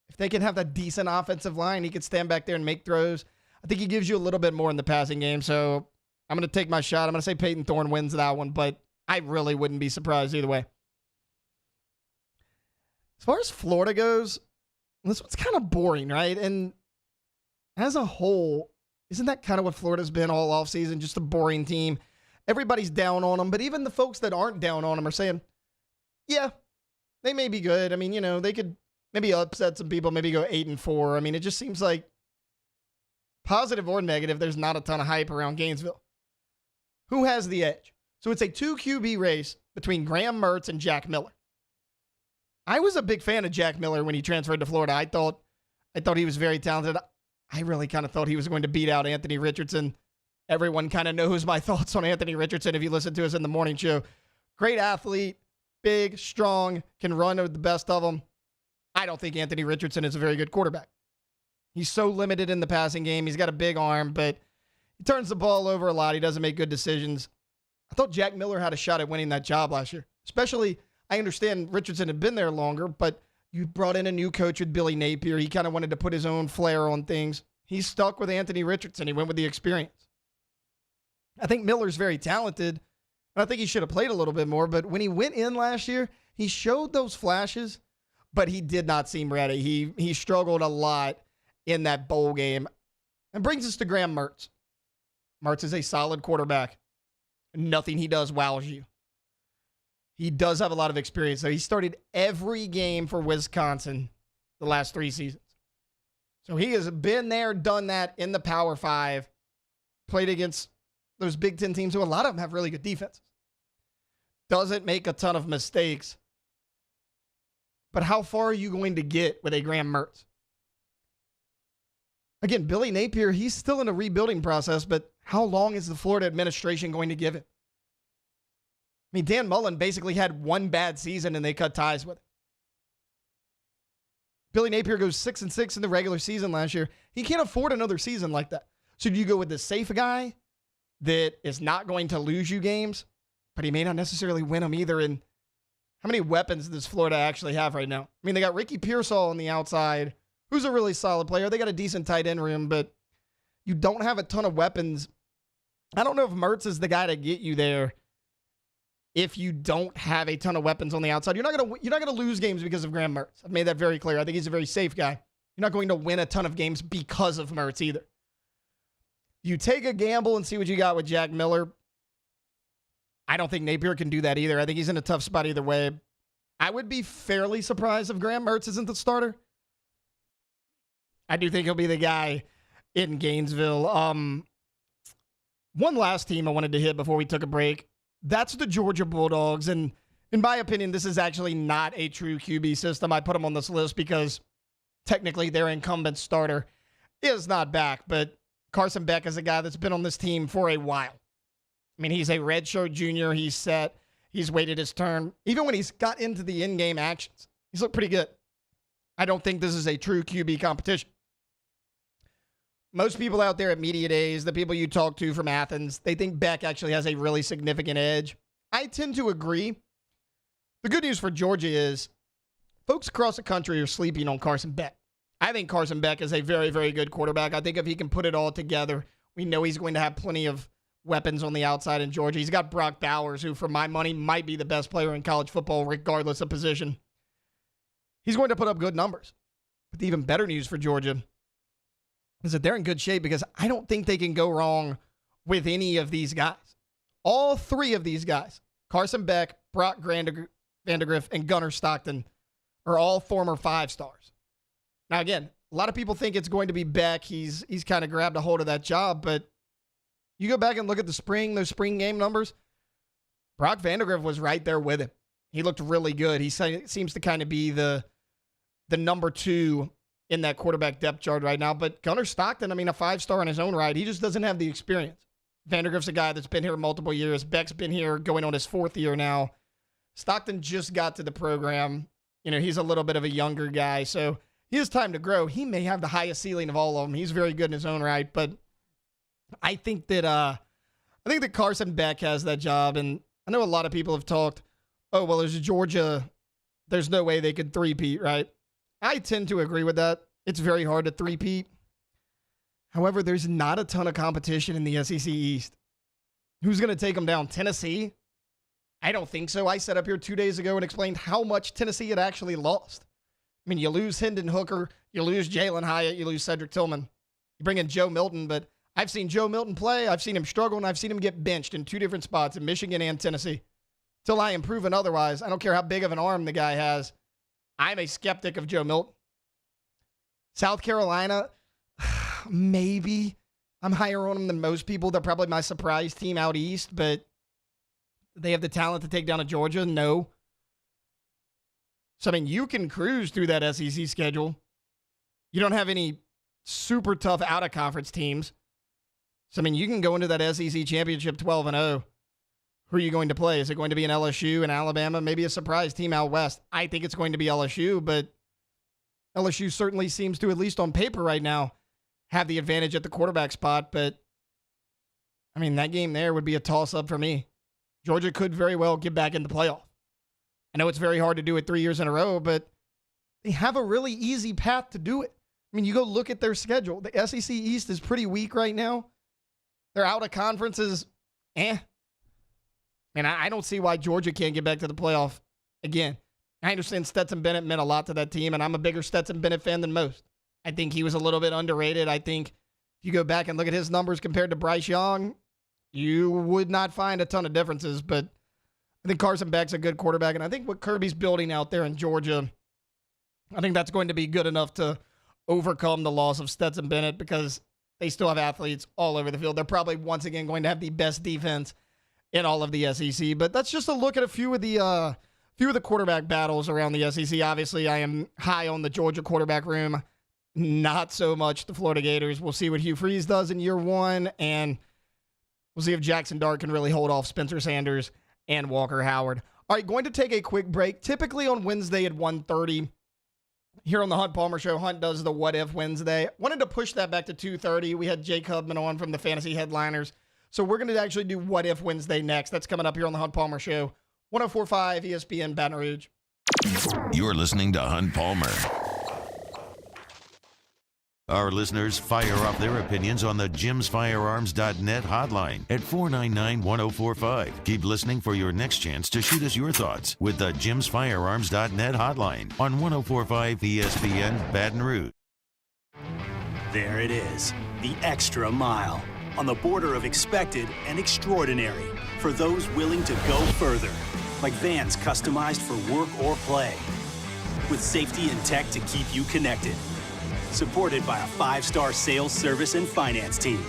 if they can have that decent offensive line, he could stand back there and make throws. I think he gives you a little bit more in the passing game. So I'm going to take my shot. I'm going to say Peyton Thorne wins that one, but I really wouldn't be surprised either way. As far as Florida goes, this one's kind of boring, right? And as a whole, isn't that kind of what Florida's been all offseason? Just a boring team. Everybody's down on them, but even the folks that aren't down on them are saying, yeah, they may be good. I mean, they could maybe upset some people, maybe go 8-4. I mean, it just seems like positive or negative, there's not a ton of hype around Gainesville. Who has the edge? So it's a 2 QB race between Graham Mertz and Jack Miller. I was a big fan of Jack Miller when he transferred to Florida. I thought he was very talented. I really kind of thought he was going to beat out Anthony Richardson. Everyone kind of knows my thoughts on Anthony Richardson if you listen to us in the morning show. Great athlete, big, strong, can run with the best of them. I don't think Anthony Richardson is a very good quarterback. He's so limited in the passing game. He's got a big arm, but he turns the ball over a lot. He doesn't make good decisions. I thought Jack Miller had a shot at winning that job last year. Especially, I understand Richardson had been there longer, but you brought in a new coach with Billy Napier. He kind of wanted to put his own flair on things. He's stuck with Anthony Richardson. He went with the experience. I think Miller's very talented, and I think he should have played a little bit more, but when he went in last year, he showed those flashes, but he did not seem ready. He struggled a lot in that bowl game. And brings us to Graham Mertz. Mertz is a solid quarterback. Nothing he does wows you. He does have a lot of experience, though. He started every game for Wisconsin the last 3 seasons. So he has been there, done that in the Power 5, played against those Big Ten teams who a lot of them have really good defenses. Doesn't make a ton of mistakes. But how far are you going to get with a Graham Mertz? Again, Billy Napier, he's still in a rebuilding process, but how long is the Florida administration going to give him? I mean, Dan Mullen basically had one bad season and they cut ties with him. Billy Napier goes 6-6 in the regular season last year. He can't afford another season like that. So do you go with the safe guy that is not going to lose you games, but he may not necessarily win them either? And how many weapons does Florida actually have right now? I mean, they got Ricky Pearsall on the outside, who's a really solid player. They got a decent tight end room, but you don't have a ton of weapons. I don't know if Mertz is the guy to get you there if you don't have a ton of weapons on the outside. You're not gonna lose games because of Graham Mertz. I've made that very clear. I think he's a very safe guy. You're not going to win a ton of games because of Mertz either. You take a gamble and see what you got with Jack Miller. I don't think Napier can do that either. I think he's in a tough spot either way. I would be fairly surprised if Graham Mertz isn't the starter. I do think he'll be the guy in Gainesville. One last team I wanted to hit before we took a break. That's the Georgia Bulldogs. And in my opinion, this is actually not a true QB system. I put them on this list because technically their incumbent starter is not back. But Carson Beck is a guy that's been on this team for a while. I mean, he's a redshirt junior. He's set. He's waited his turn. Even when he's got into the in-game actions, he's looked pretty good. I don't think this is a true QB competition. Most people out there at media days, the people you talk to from Athens, they think Beck actually has a really significant edge. I tend to agree. The good news for Georgia is folks across the country are sleeping on Carson Beck. I think Carson Beck is a very, very good quarterback. I think if he can put it all together, we know he's going to have plenty of weapons on the outside in Georgia. He's got Brock Bowers, who for my money might be the best player in college football regardless of position. He's going to put up good numbers. But the even better news for Georgia is that they're in good shape because I don't think they can go wrong with any of these guys. All three of these guys, Carson Beck, Brock Vandegrift, and Gunnar Stockton, are all former 5-stars. Now, again, a lot of people think it's going to be Beck. He's kind of grabbed a hold of that job, but you go back and look at those spring game numbers, Brock Vandegrift was right there with him. He looked really good. He seems to kind of be the number 2 in that quarterback depth chart right now. But Gunnar Stockton, I mean, a 5-star in his own right. He just doesn't have the experience. Vandegrift's a guy that's been here multiple years. Beck's been here going on his 4th year now. Stockton just got to the program. You know, he's a little bit of a younger guy, so he has time to grow. He may have the highest ceiling of all of them. He's very good in his own right, but I think that Carson Beck has that job, and I know a lot of people have talked, oh, well, there's Georgia. There's no way they could three-peat, right? I tend to agree with that. It's very hard to three-peat. However, there's not a ton of competition in the SEC East. Who's going to take them down? Tennessee? I don't think so. I sat up here 2 days ago and explained how much Tennessee had actually lost. I mean, you lose Hendon Hooker, you lose Jalen Hyatt, you lose Cedric Tillman. You bring in Joe Milton, but I've seen Joe Milton play, I've seen him struggle, and I've seen him get benched in 2 different spots in Michigan and Tennessee. Till I am proven otherwise, I don't care how big of an arm the guy has, I'm a skeptic of Joe Milton. South Carolina, maybe. I'm higher on them than most people. They're probably my surprise team out east, but they have the talent to take down a Georgia? No. So, I mean, you can cruise through that SEC schedule. You don't have any super tough out-of-conference teams. So, I mean, you can go into that SEC championship 12-0. Who are you going to play? Is it going to be an LSU, an Alabama, maybe a surprise team out west? I think it's going to be LSU, but LSU certainly seems to, at least on paper right now, have the advantage at the quarterback spot. But, I mean, that game there would be a toss-up for me. Georgia could very well get back in the playoff. I know it's very hard to do it 3 years in a row, but they have a really easy path to do it. I mean, you go look at their schedule. The SEC East is pretty weak right now. They're out of conferences. And I don't see why Georgia can't get back to the playoff again. I understand Stetson Bennett meant a lot to that team, and I'm a bigger Stetson Bennett fan than most. I think he was a little bit underrated. I think if you go back and look at his numbers compared to Bryce Young, you would not find a ton of differences, but I think Carson Beck's a good quarterback, and I think what Kirby's building out there in Georgia, I think that's going to be good enough to overcome the loss of Stetson Bennett because they still have athletes all over the field. They're probably once again going to have the best defense in all of the SEC, but that's just a look at a few of the quarterback battles around the SEC. Obviously, I am high on the Georgia quarterback room, not so much the Florida Gators. We'll see what Hugh Freeze does in year one, and we'll see if Jackson Dart can really hold off Spencer Sanders and Walker Howard. All right, going to take a quick break. Typically on Wednesday at 1:30, here on the Hunt Palmer Show, Hunt does the What If Wednesday. Wanted to push that back to 2:30. We had Jake Hubman on from the Fantasy Headliners. So we're going to actually do What If Wednesday next. That's coming up here on the Hunt Palmer Show. 104.5 ESPN Baton Rouge. You're listening to Hunt Palmer. Our listeners fire off their opinions on the jimsfirearms.net hotline at 499-1045. Keep listening for your next chance to shoot us your thoughts with the jimsfirearms.net hotline on 1045 ESPN Baton Rouge. There it is, the extra mile, on the border of expected and extraordinary for those willing to go further, like vans customized for work or play, with safety and tech to keep you connected. Supported by a 5-star sales, service, and finance team.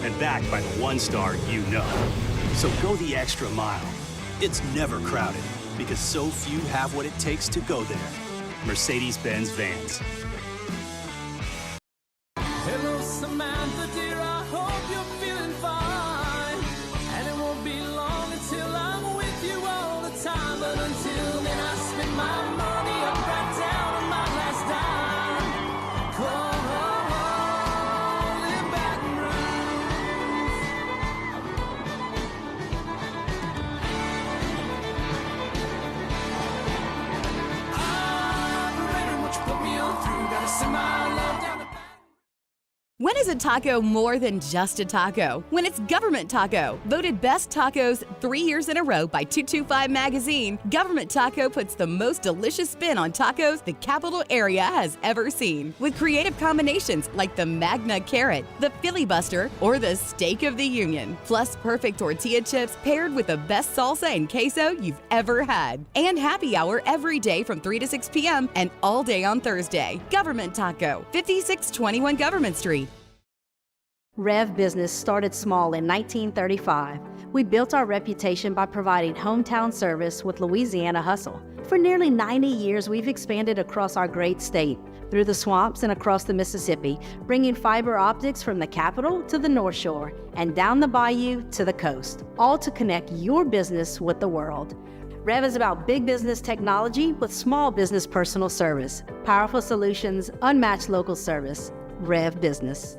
And backed by the 1-star you know. So go the extra mile. It's never crowded because so few have what it takes to go there. Mercedes-Benz Vans. Hello, Samantha, dear, I hope you're feeling fine. And it won't be long until I'm with you all the time. But until then, I spend my money up right down on my last dime. When is a taco more than just a taco? When it's Government Taco. Voted best tacos 3 years in a row by 225 Magazine, Government Taco puts the most delicious spin on tacos the capital area has ever seen. With creative combinations like the Magna Carrot, the Filibuster, or the Steak of the Union. Plus perfect tortilla chips paired with the best salsa and queso you've ever had. And happy hour every day from 3 to 6 p.m. and all day on Thursday. Government Taco, 5621 Government Street. Rev Business started small in 1935. We built our reputation by providing hometown service with Louisiana hustle. For nearly 90 years, we've expanded across our great state, through the swamps and across the Mississippi, bringing fiber optics from the capital to the North Shore and down the bayou to the coast, all to connect your business with the world. Rev is about big business technology with small business personal service, powerful solutions, unmatched local service. Rev Business.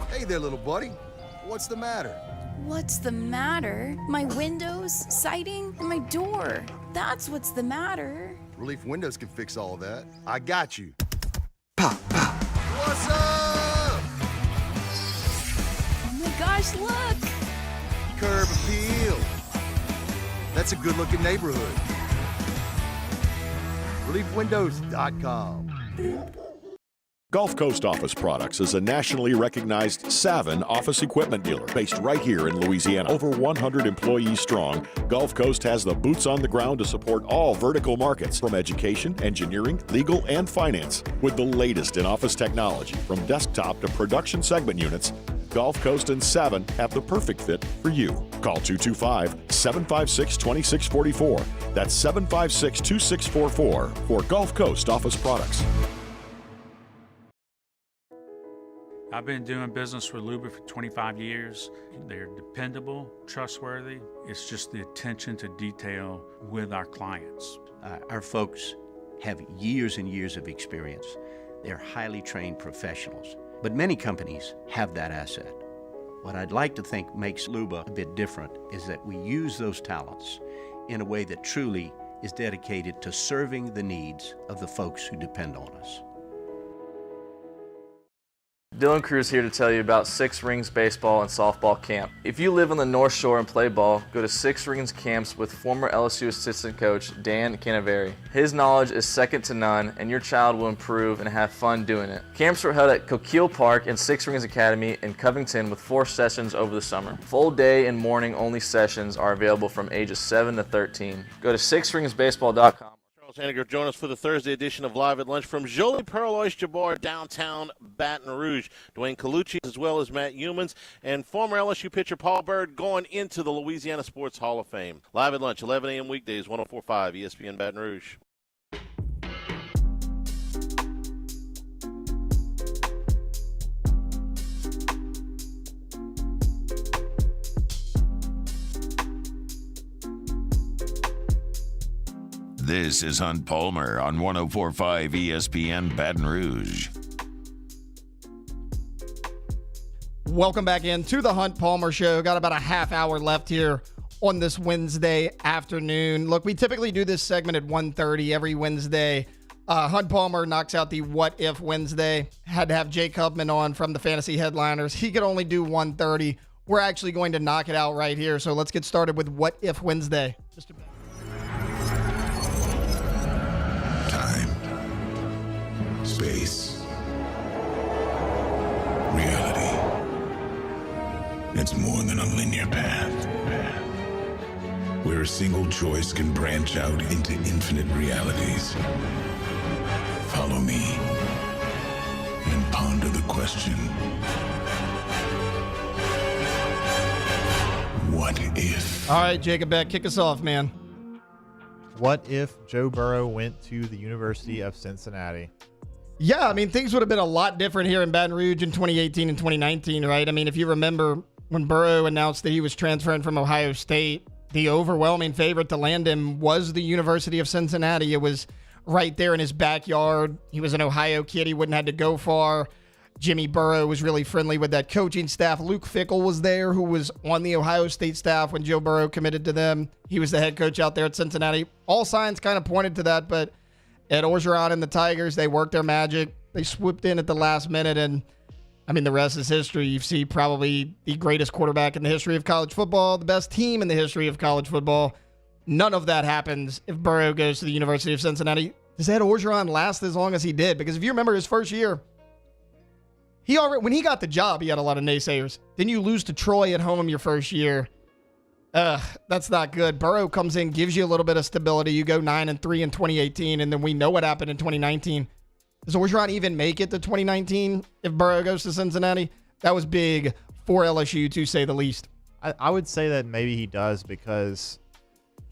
Hey there, little buddy. What's the matter? What's the matter? My windows, siding, and my door. That's what's the matter. Relief Windows can fix all of that. I got you. Pop, pop. What's up? Oh my gosh, look! Curb appeal. That's a good-looking neighborhood. ReliefWindows.com. Gulf Coast Office Products is a nationally recognized Savin office equipment dealer based right here in Louisiana. Over 100 employees strong, Gulf Coast has the boots on the ground to support all vertical markets, from education, engineering, legal, and finance. With the latest in office technology, from desktop to production segment units, Gulf Coast and Savin have the perfect fit for you. Call 225-756-2644. That's 756-2644 for Gulf Coast Office Products. I've been doing business with Luba for 25 years. They're dependable, trustworthy. It's just the attention to detail with our clients. Our folks have years and years of experience. They're highly trained professionals. But many companies have that asset. What I'd like to think makes Luba a bit different is that we use those talents in a way that truly is dedicated to serving the needs of the folks who depend on us. Dylan Cruz here to tell you about Six Rings Baseball and Softball Camp. If you live on the North Shore and play ball, go to Six Rings Camps with former LSU assistant coach Dan Canaveri. His knowledge is second to none, and your child will improve and have fun doing it. Camps were held at Coquille Park and Six Rings Academy in Covington with 4 sessions over the summer. Full day and morning only sessions are available from ages 7 to 13. Go to sixringsbaseball.com. Henniger, join us for the Thursday edition of Live at Lunch from Jolie Pearl Oyster Bar, downtown Baton Rouge. Dwayne Colucci, as well as Matt Humans, and former LSU pitcher Paul Byrd going into the Louisiana Sports Hall of Fame. Live at Lunch, 11 a.m. weekdays, 104.5 ESPN Baton Rouge. This is Hunt Palmer on 104.5 ESPN Baton Rouge. Welcome back in to the Hunt Palmer Show. Got about a half hour left here on this Wednesday afternoon. Look, we typically do this segment at 1:30 every Wednesday. Hunt Palmer knocks out the What If Wednesday. Had to have Jake Hubman on from the Fantasy Headliners. He could only do 1:30. We're actually going to knock it out right here. So let's get started with What If Wednesday. Just a bit. Time. Space. Reality. It's more than a linear path. Where a single choice can branch out into infinite realities. Follow me and ponder the question, what if? All right, Jacob Beck, kick us off, man. What if Joe Burrow went to the University of Cincinnati? Yeah, I mean, things would have been a lot different here in Baton Rouge in 2018 and 2019, right? I mean, if you remember when Burrow announced that he was transferring from Ohio State, the overwhelming favorite to land him was the University of Cincinnati. It was right there in his backyard. He was an Ohio kid. He wouldn't have to go far. Jimmy Burrow was really friendly with that coaching staff. Luke Fickell was there, who was on the Ohio State staff when Joe Burrow committed to them. He was the head coach out there at Cincinnati. All signs kind of pointed to that, but Ed Orgeron and the Tigers, they worked their magic. They swooped in at the last minute, and I mean, the rest is history. You see probably the greatest quarterback in the history of college football, the best team in the history of college football. None of that happens if Burrow goes to the University of Cincinnati. Does Ed Orgeron last as long as he did? Because if you remember his first year, when he got the job, he had a lot of naysayers. Then you lose to Troy at home your first year. That's not good. Burrow comes in, gives you a little bit of stability. You go 9-3 in 2018, and then we know what happened in 2019. Does Orgeron even make it to 2019 if Burrow goes to Cincinnati? That was big for LSU, to say the least. I would say that maybe he does, because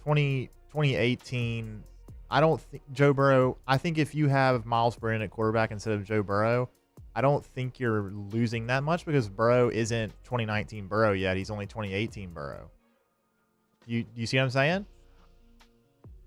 2018, I don't think Joe Burrow, I think if you have Miles Brennan at quarterback instead of Joe Burrow, I don't think you're losing that much, because Burrow isn't 2019 Burrow yet. He's only 2018 Burrow. You see what I'm saying?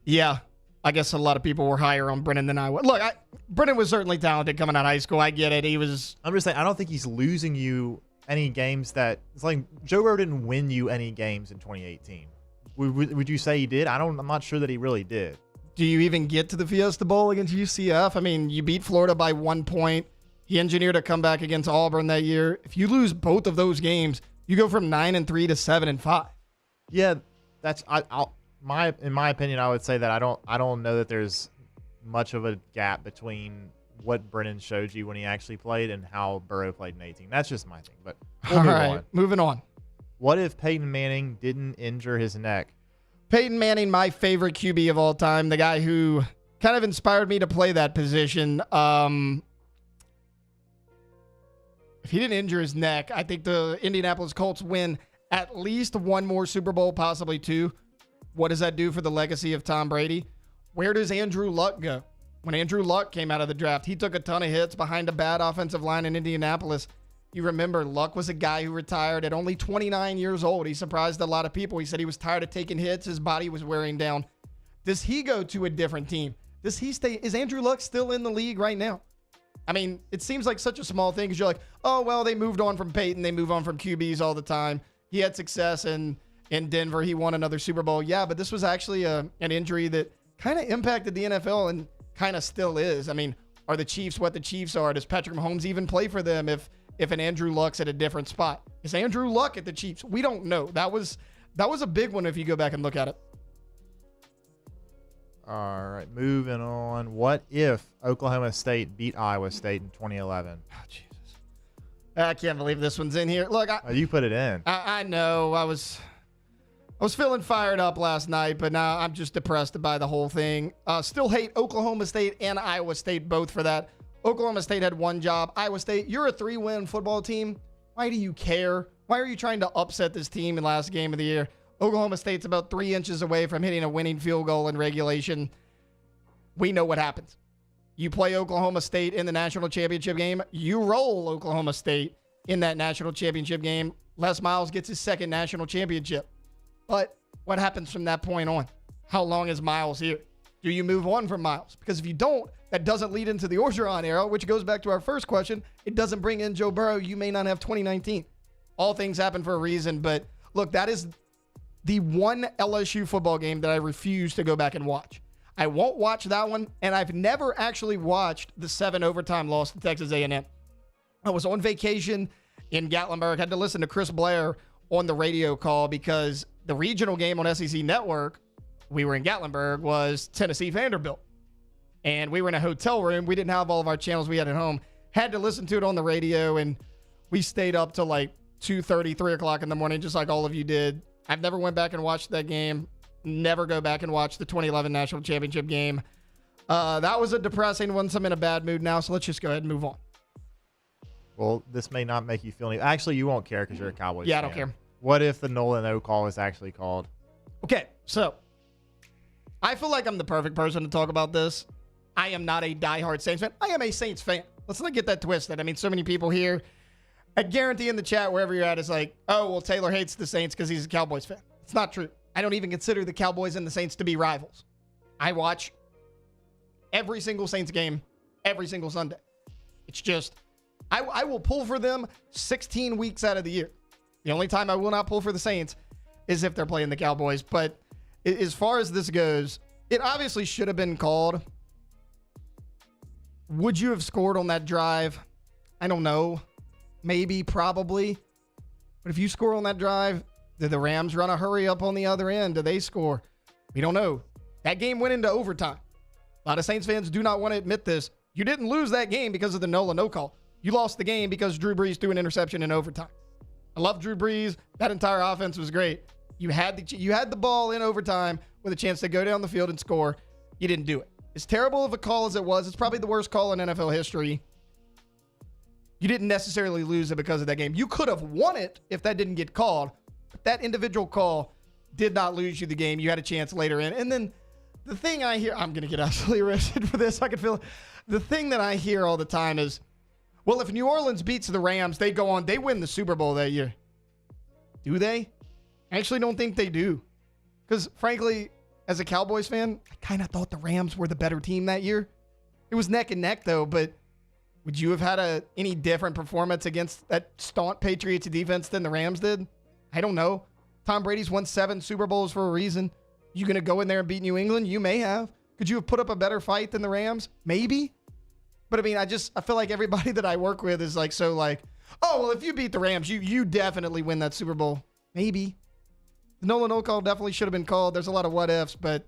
Yeah. I guess a lot of people were higher on Brennan than I was. Look, Brennan was certainly talented coming out of high school. I get it. I'm just saying, I don't think he's losing you any games that... It's like Joe Burrow didn't win you any games in 2018. Would you say he did? I'm not sure that he really did. Do you even get to the Fiesta Bowl against UCF? I mean, you beat Florida by 1 point. He engineered a comeback against Auburn that year. If you lose both of those games, you go from 9-3 to 7-5. Yeah, that's... in my opinion, I would say that I don't know that there's much of a gap between what Brennan showed you when he actually played and how Burrow played in 18. That's just my thing. But we'll move on. Moving on. What if Peyton Manning didn't injure his neck? Peyton Manning, my favorite QB of all time, the guy who kind of inspired me to play that position. If he didn't injure his neck, I think the Indianapolis Colts win at least one more Super Bowl, possibly two. What does that do for the legacy of Tom Brady? Where does Andrew Luck go? When Andrew Luck came out of the draft, he took a ton of hits behind a bad offensive line in Indianapolis. You remember, Luck was a guy who retired at only 29 years old. He surprised a lot of people. He said he was tired of taking hits. His body was wearing down. Does he go to a different team? Does he stay? Is Andrew Luck still in the league right now? I mean, it seems like such a small thing because you're like, oh, well, they moved on from Peyton. They move on from QBs all the time. He had success in Denver. He won another Super Bowl. Yeah, but this was actually an injury that kind of impacted the NFL and kind of still is. I mean, are the Chiefs what the Chiefs are? Does Patrick Mahomes even play for them if an Andrew Luck's at a different spot? Is Andrew Luck at the Chiefs? We don't know. That was a big one if you go back and look at it. All right, moving on. What if Oklahoma State beat Iowa State in 2011? Oh, Jesus. I can't believe this one's in here. Look, you put it in. I know. I was feeling fired up last night, but now I'm just depressed by the whole thing. Still hate Oklahoma State and Iowa State both for that. Oklahoma State had one job. Iowa State, you're a 3-win football team. Why do you care? Why are you trying to upset this team in the last game of the year? Oklahoma State's about 3 inches away from hitting a winning field goal in regulation. We know what happens. You play Oklahoma State in the national championship game. You roll Oklahoma State in that national championship game. Les Miles gets his second national championship. But what happens from that point on? How long is Miles here? Do you move on from Miles? Because if you don't, that doesn't lead into the Orgeron era, which goes back to our first question. It doesn't bring in Joe Burrow. You may not have 2019. All things happen for a reason. But look, that is the one LSU football game that I refuse to go back and watch. I won't watch that one, and I've never actually watched the 7 overtime loss to Texas A&M. I was on vacation in Gatlinburg, had to listen to Chris Blair on the radio call because the regional game on SEC Network, we were in Gatlinburg, was Tennessee Vanderbilt. And we were in a hotel room. We didn't have all of our channels we had at home. Had to listen to it on the radio, and we stayed up till like 2:30, 3 o'clock in the morning, just like all of you did. I've never went back and watched that game. Never go back and watch the 2011 National Championship game. That was a depressing one, so I'm in a bad mood now, so let's just go ahead and move on. Well, this may not make you feel any... Actually, you won't care because you're a Cowboys fan. Yeah, I don't care. What if the Nolan O call is actually called? Okay, so I feel like I'm the perfect person to talk about this. I am not a diehard Saints fan. I am a Saints fan. Let's not get that twisted. I mean, so many people here, I guarantee in the chat, wherever you're at, is like, oh, well, Taylor hates the Saints because he's a Cowboys fan. It's not true. I don't even consider the Cowboys and the Saints to be rivals. I watch every single Saints game every single Sunday. It's just, I will pull for them 16 weeks out of the year. The only time I will not pull for the Saints is if they're playing the Cowboys. But as far as this goes, it obviously should have been called. Would you have scored on that drive? I don't know. Maybe, probably. But if you score on that drive, did the Rams run a hurry up on the other end? Did they score? We don't know. That game went into overtime. A lot of Saints fans do not want to admit this. You didn't lose that game because of the Nola no call. You lost the game because Drew Brees threw an interception in overtime. I love Drew Brees. That entire offense was great. You had the ball in overtime with a chance to go down the field and score. You didn't do it. As terrible of a call as it was, it's probably the worst call in NFL history. You didn't necessarily lose it because of that game. You could have won it if that didn't get called. But that individual call did not lose you the game. You had a chance later in. And then the thing I hear, I'm going to get absolutely arrested for this. I can feel it. The thing that I hear all the time is, well, if New Orleans beats the Rams, they go on, they win the Super Bowl that year. Do they? I actually don't think they do. Because frankly, as a Cowboys fan, I kind of thought the Rams were the better team that year. It was neck and neck though, but would you have had any different performance against that staunch Patriots defense than the Rams did? I don't know. Tom Brady's won 7 Super Bowls for a reason. You going to go in there and beat New England? You may have. Could you have put up a better fight than the Rams? Maybe. But I mean, I feel like everybody that I work with is like, oh, well, if you beat the Rams, you definitely win that Super Bowl. Maybe. The Nolan no call definitely should have been called. There's a lot of what ifs, but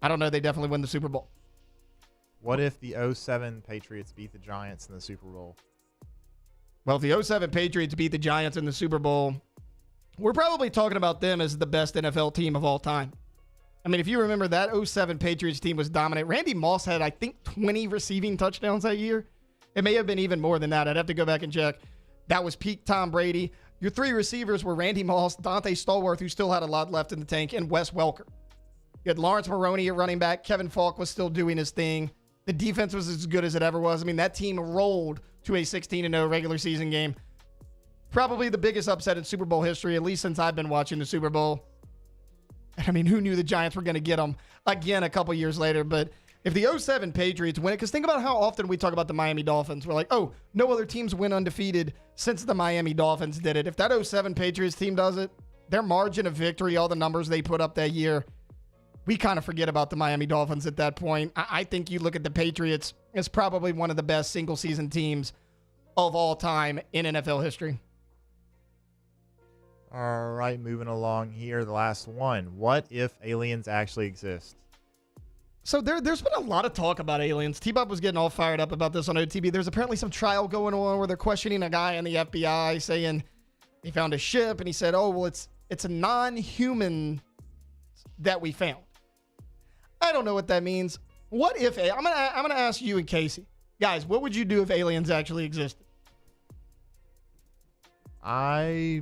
I don't know. They definitely win the Super Bowl. What if the 07 Patriots beat the Giants in the Super Bowl? Well, if the 07 Patriots beat the Giants in the Super Bowl, we're probably talking about them as the best NFL team of all time. I mean, if you remember, that 07 Patriots team was dominant. Randy Moss had, I think, 20 receiving touchdowns that year. It may have been even more than that. I'd have to go back and check. That was peak Tom Brady. Your 3 receivers were Randy Moss, Dante Stallworth, who still had a lot left in the tank, and Wes Welker. You had Lawrence Maroney at running back. Kevin Falk was still doing his thing. The defense was as good as it ever was. I mean, that team rolled to a 16-0 regular season game. Probably the biggest upset in Super Bowl history, at least since I've been watching the Super Bowl. I mean, who knew the Giants were going to get them again a couple years later? But if the 07 Patriots win it, because think about how often we talk about the Miami Dolphins. We're like, oh, no other teams win undefeated since the Miami Dolphins did it. If that 07 Patriots team does it, their margin of victory, all the numbers they put up that year, we kind of forget about the Miami Dolphins at that point. I think you look at the Patriots as probably one of the best single-season teams of all time in NFL history. All right, moving along here. The last one. What if aliens actually exist? So there's been a lot of talk about aliens. T-Bob was getting all fired up about this on OTB. There's apparently some trial going on where they're questioning a guy in the FBI saying they found a ship, and he said, oh, well, it's a non-human that we found. I don't know what that means. What if I'm gonna ask you and Casey, guys, what would you do if aliens actually existed? I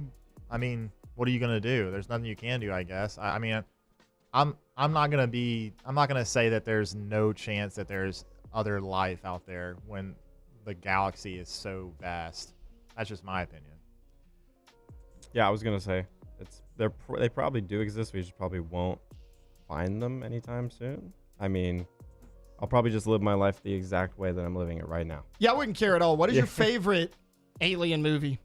mean, what are you gonna do? There's nothing you can do, I guess. I mean, I'm not gonna say that there's no chance that there's other life out there when the galaxy is so vast. That's just my opinion. Yeah, I was gonna say they probably do exist. We just probably won't find them anytime soon. I mean, I'll probably just live my life the exact way that I'm living it right now. Yeah, I wouldn't care at all. What is your favorite alien movie?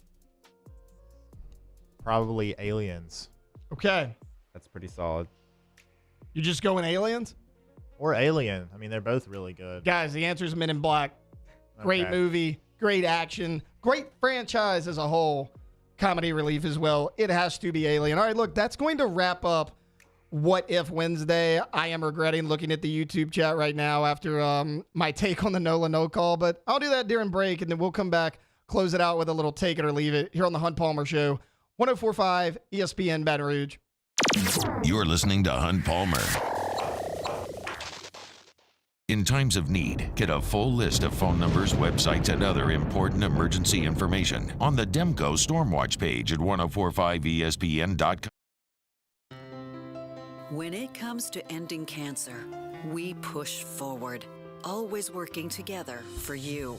Probably Aliens. Okay. That's pretty solid. You just going Aliens? Or Alien. I mean, they're both really good. Guys, the answer is Men in Black. Great Okay. movie, great action, great franchise as a whole. Comedy relief as well. It has to be Alien. All right, look, that's going to wrap up What If Wednesday. I am regretting looking at the YouTube chat right now after my take on the Nola no call, but I'll do that during break, and then we'll come back, close it out with a little take it or leave it here on the Hunt Palmer Show, 104.5 ESPN Baton Rouge. You're listening to Hunt Palmer. In times of need, get a full list of phone numbers, websites, and other important emergency information on the Demco Stormwatch page at 1045ESPN.com. When it comes to ending cancer, we push forward, always working together for you.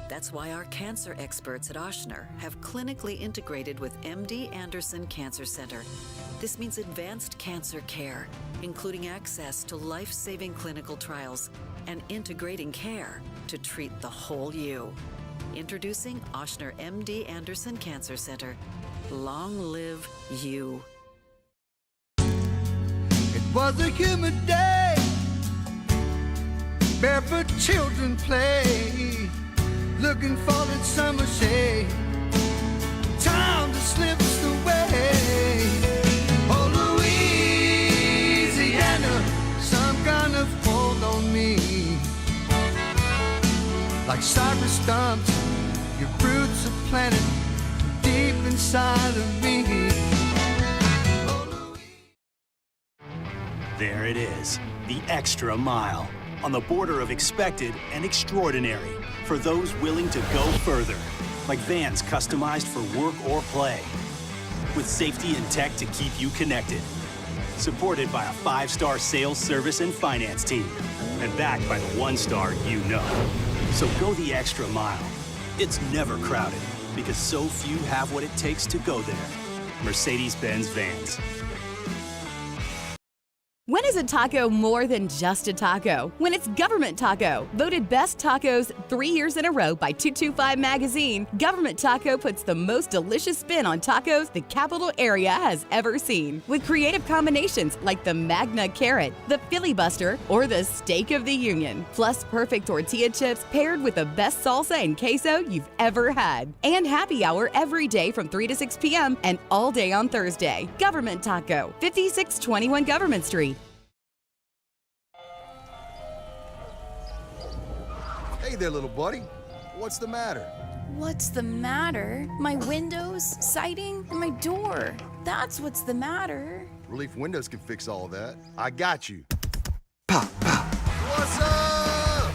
That's why our cancer experts at Ochsner have clinically integrated with MD Anderson Cancer Center. This means advanced cancer care, including access to life-saving clinical trials and integrating care to treat the whole you. Introducing Ochsner MD Anderson Cancer Center. Long live you. It was a humid day, barefoot children play, looking for that summer shade. Time to slip away. Oh, Louisiana, some kind of hold on me. Like cypress stumps, your roots are planted deep inside of me. There it is, the extra mile, on the border of expected and extraordinary, for those willing to go further, like vans customized for work or play, with safety and tech to keep you connected. Supported by a 5-star sales, service, and finance team, and backed by the 1-star you know. So go the extra mile. It's never crowded, because so few have what it takes to go there. Mercedes-Benz Vans. When is a taco more than just a taco? When it's Government Taco. Voted best tacos 3 years in a row by 225 Magazine, Government Taco puts the most delicious spin on tacos the capital area has ever seen. With creative combinations like the Magna Carrot, the Filibuster, or the Steak of the Union. Plus perfect tortilla chips paired with the best salsa and queso you've ever had. And happy hour every day from 3 to 6 p.m. and all day on Thursday. Government Taco, 5621 Government Street. Hey there, little buddy. What's the matter? What's the matter? My windows, siding, and my door. That's what's the matter. Relief Windows can fix all of that. I got you. Pop, pop. What's up?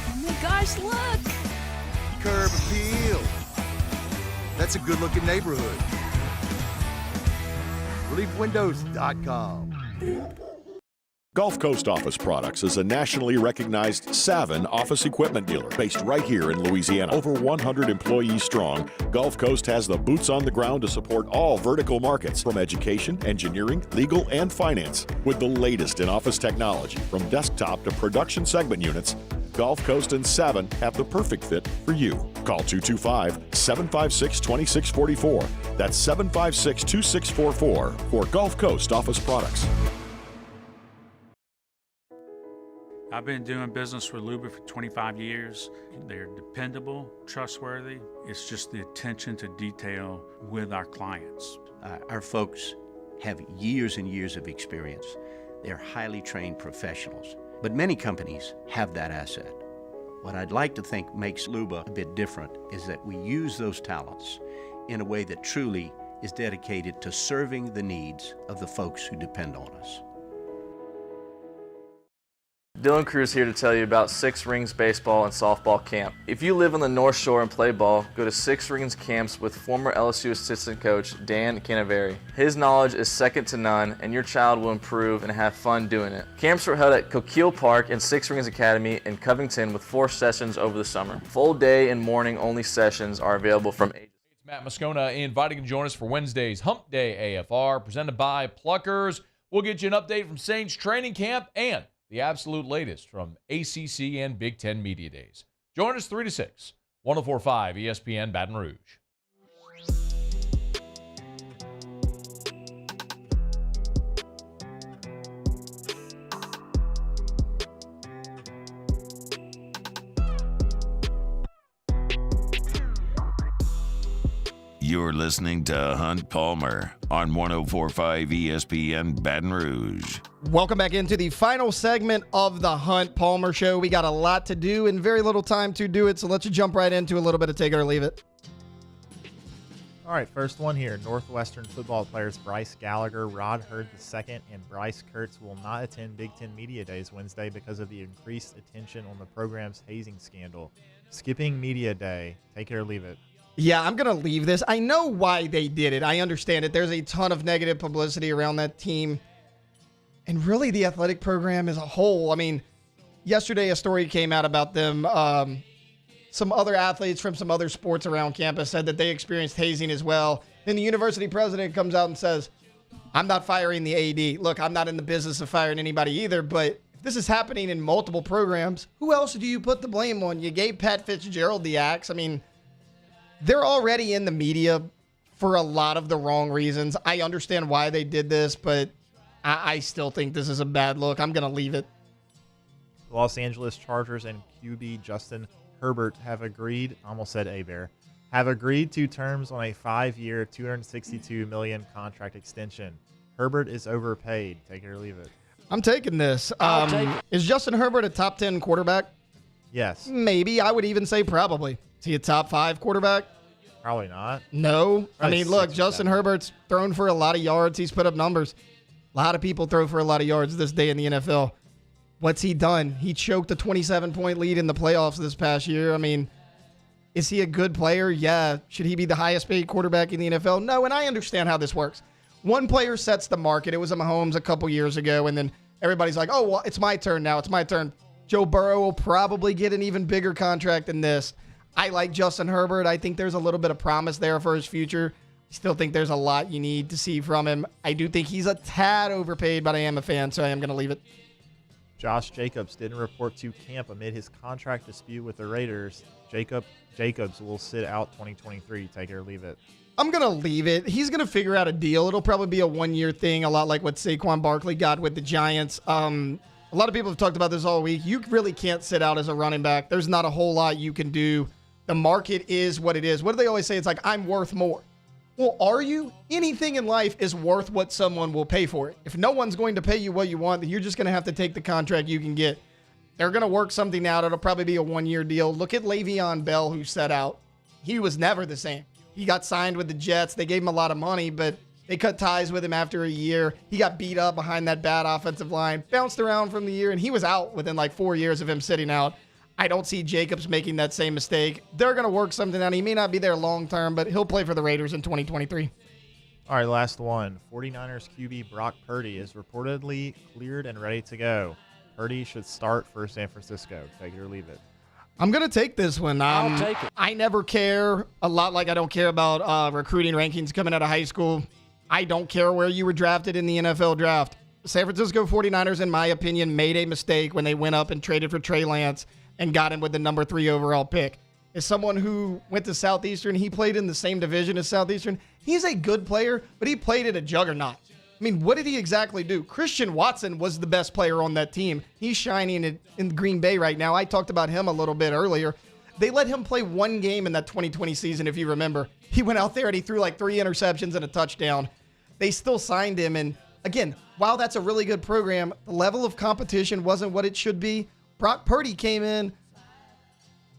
Oh my gosh, look! Curb appeal. That's a good-looking neighborhood. ReliefWindows.com. Gulf Coast Office Products is a nationally recognized Savin office equipment dealer based right here in Louisiana. Over 100 employees strong, Gulf Coast has the boots on the ground to support all vertical markets, from education, engineering, legal, and finance. With the latest in office technology, from desktop to production segment units, Gulf Coast and Savin have the perfect fit for you. Call 225-756-2644. That's 756-2644 for Gulf Coast Office Products. I've been doing business with Luba for 25 years. They're dependable, trustworthy. It's just the attention to detail with our clients. Our folks have years and years of experience. They're highly trained professionals, but many companies have that asset. What I'd like to think makes Luba a bit different is that we use those talents in a way that truly is dedicated to serving the needs of the folks who depend on us. Dylan Cruz here to tell you about Six Rings Baseball and Softball Camp. If you live on the North Shore and play ball, go to Six Rings Camps with former LSU assistant coach Dan Canaveri. His knowledge is second to none, and your child will improve and have fun doing it. Camps are held at Coquille Park and Six Rings Academy in Covington with 4 sessions over the summer. Full day and morning only sessions are available from ages. It's Matt Moscona inviting you to join us for Wednesday's Hump Day AFR, presented by Pluckers. We'll get you an update from Saints training camp and the absolute latest from ACC and Big Ten Media Days. Join us 3 to 6, 104.5 ESPN Baton Rouge. You're listening to Hunt Palmer on 104.5 ESPN Baton Rouge. Welcome back into the final segment of the Hunt Palmer Show. We got a lot to do and very little time to do it, so let's jump right into a little bit of take it or leave it. All right, first one here. Northwestern football players Bryce Gallagher, Rod Hurd II, and Bryce Kurtz will not attend Big Ten Media Days Wednesday because of the increased attention on the program's hazing scandal. Skipping Media Day. Take it or leave it. Yeah, I'm going to leave this. I know why they did it. I understand it. There's a ton of negative publicity around that team. And really the athletic program as a whole. I mean, yesterday a story came out about them. Some other athletes from some other sports around campus said that they experienced hazing as well. Then the university president comes out and says, I'm not firing the AD. Look, I'm not in the business of firing anybody either, but if this is happening in multiple programs, who else do you put the blame on? You gave Pat Fitzgerald the axe. I mean, they're already in the media for a lot of the wrong reasons. I understand why they did this, but I still think this is a bad look. I'm going to leave it. Los Angeles Chargers and QB Justin Herbert have agreed, almost said Abear, have agreed to terms on a 5-year, $262 million contract extension. Herbert is overpaid. Take it or leave it. I'm taking this. Is Justin Herbert a top 10 quarterback? Yes. Maybe. I would even say probably. Is he a top 5 quarterback? Probably not. No. Probably I mean, look, Justin Herbert's thrown for a lot of yards. He's put up numbers. A lot of people throw for a lot of yards this day in the NFL. What's he done? He choked a 27-point lead in the playoffs this past year. I mean, is he a good player? Yeah. Should he be the highest paid quarterback in the NFL? No, and I understand how this works. One player sets the market. It was a Mahomes a couple years ago, and then everybody's like, oh, well, it's my turn now. It's my turn. Joe Burrow will probably get an even bigger contract than this. I like Justin Herbert. I think there's a little bit of promise there for his future. I still think there's a lot you need to see from him. I do think he's a tad overpaid, but I am a fan, so I am going to leave it. Josh Jacobs didn't report to camp amid his contract dispute with the Raiders. Jacobs will sit out 2023. Take it or leave it. I'm going to leave it. He's going to figure out a deal. It'll probably be a one-year thing, a lot like what Saquon Barkley got with the Giants. A lot of people have talked about this all week. You really can't sit out as a running back. There's not a whole lot you can do. The market is what it is. What do they always say? It's like, I'm worth more. Well, are you? Anything in life is worth what someone will pay for it. If no one's going to pay you what you want, then you're just going to have to take the contract you can get. They're going to work something out. It'll probably be a one-year deal. Look at Le'Veon Bell, who set out. He was never the same. He got signed with the Jets. They gave him a lot of money, but they cut ties with him after a year. He got beat up behind that bad offensive line, bounced around from the year, and he was out within like 4 years of him sitting out. I don't see Jacobs making that same mistake. They're going to work something out. He may not be there long term, but he'll play for the Raiders in 2023. All right, last one. 49ers QB Brock Purdy is reportedly cleared and ready to go. Purdy should start for San Francisco. Take it or leave it. I'm going to take this one. I'll take it. I never care, a lot like I don't care about recruiting rankings coming out of high school. I don't care where you were drafted in the NFL draft. San Francisco 49ers, in my opinion, made a mistake when they went up and traded for Trey Lance and got him with the number 3 overall pick. As someone who went to Southeastern, he played in the same division as Southeastern. He's a good player, but he played at a juggernaut. I mean, what did he exactly do? Christian Watson was the best player on that team. He's shining in Green Bay right now. I talked about him a little bit earlier. They let him play one game in that 2020 season, if you remember. He went out there and he threw like 3 interceptions and a touchdown. They still signed him. And again, while that's a really good program, the level of competition wasn't what it should be. Brock Purdy came in,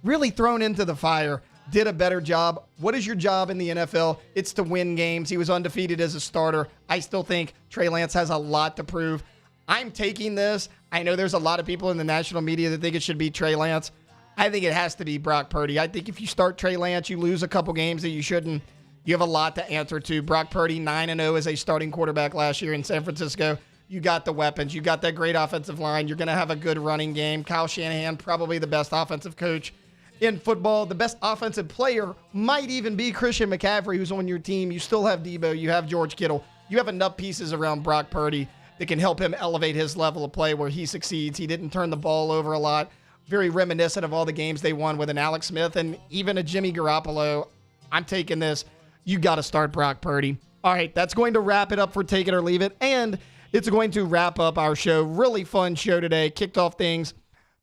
really thrown into the fire, did a better job. What is your job in the NFL? It's to win games. He was undefeated as a starter. I still think Trey Lance has a lot to prove. I'm taking this. I know there's a lot of people in the national media that think it should be Trey Lance. I think it has to be Brock Purdy. I think if you start Trey Lance, you lose a couple games that you shouldn't. You have a lot to answer to. Brock Purdy, 9-0 as a starting quarterback last year in San Francisco. You got the weapons. You got that great offensive line. You're going to have a good running game. Kyle Shanahan, probably the best offensive coach in football. The best offensive player might even be Christian McCaffrey, who's on your team. You still have Debo. You have George Kittle. You have enough pieces around Brock Purdy that can help him elevate his level of play where he succeeds. He didn't turn the ball over a lot. Very reminiscent of all the games they won with an Alex Smith and even a Jimmy Garoppolo. I'm taking this. You got to start Brock Purdy. All right, that's going to wrap it up for Take It or Leave It. And it's going to wrap up our show. Really fun show today. Kicked off things.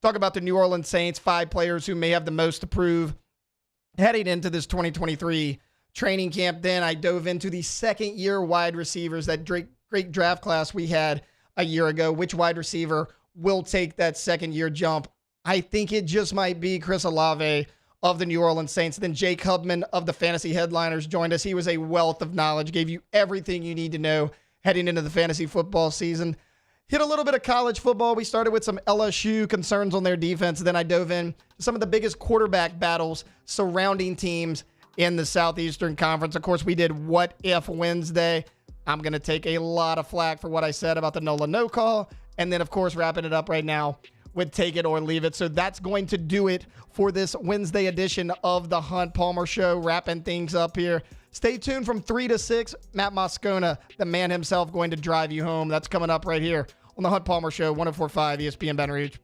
Talk about the New Orleans Saints, 5 players who may have the most to prove heading into this 2023 training camp. Then I dove into the second-year wide receivers, that great draft class we had a year ago. Which wide receiver will take that second-year jump? I think it just might be Chris Olave of the New Orleans Saints. Then Jake Hubman of the Fantasy Headliners joined us. He was a wealth of knowledge, gave you everything you need to know heading into the fantasy football season. Hit a little bit of college football. We started with some LSU concerns on their defense. Then I dove in to some of the biggest quarterback battles surrounding teams in the Southeastern Conference. Of course, we did What If Wednesday. I'm going to take a lot of flack for what I said about the NOLA no call. And then, of course, wrapping it up right now with Take It or Leave It. So that's going to do it for this Wednesday edition of the Hunt Palmer Show. Wrapping things up here. Stay tuned from 3 to 6. Matt Moscona, the man himself, going to drive you home. That's coming up right here on the Hunt Palmer Show, 104.5 ESPN Baton Rouge.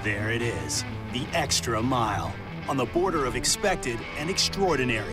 There it is, the extra mile, on the border of expected and extraordinary.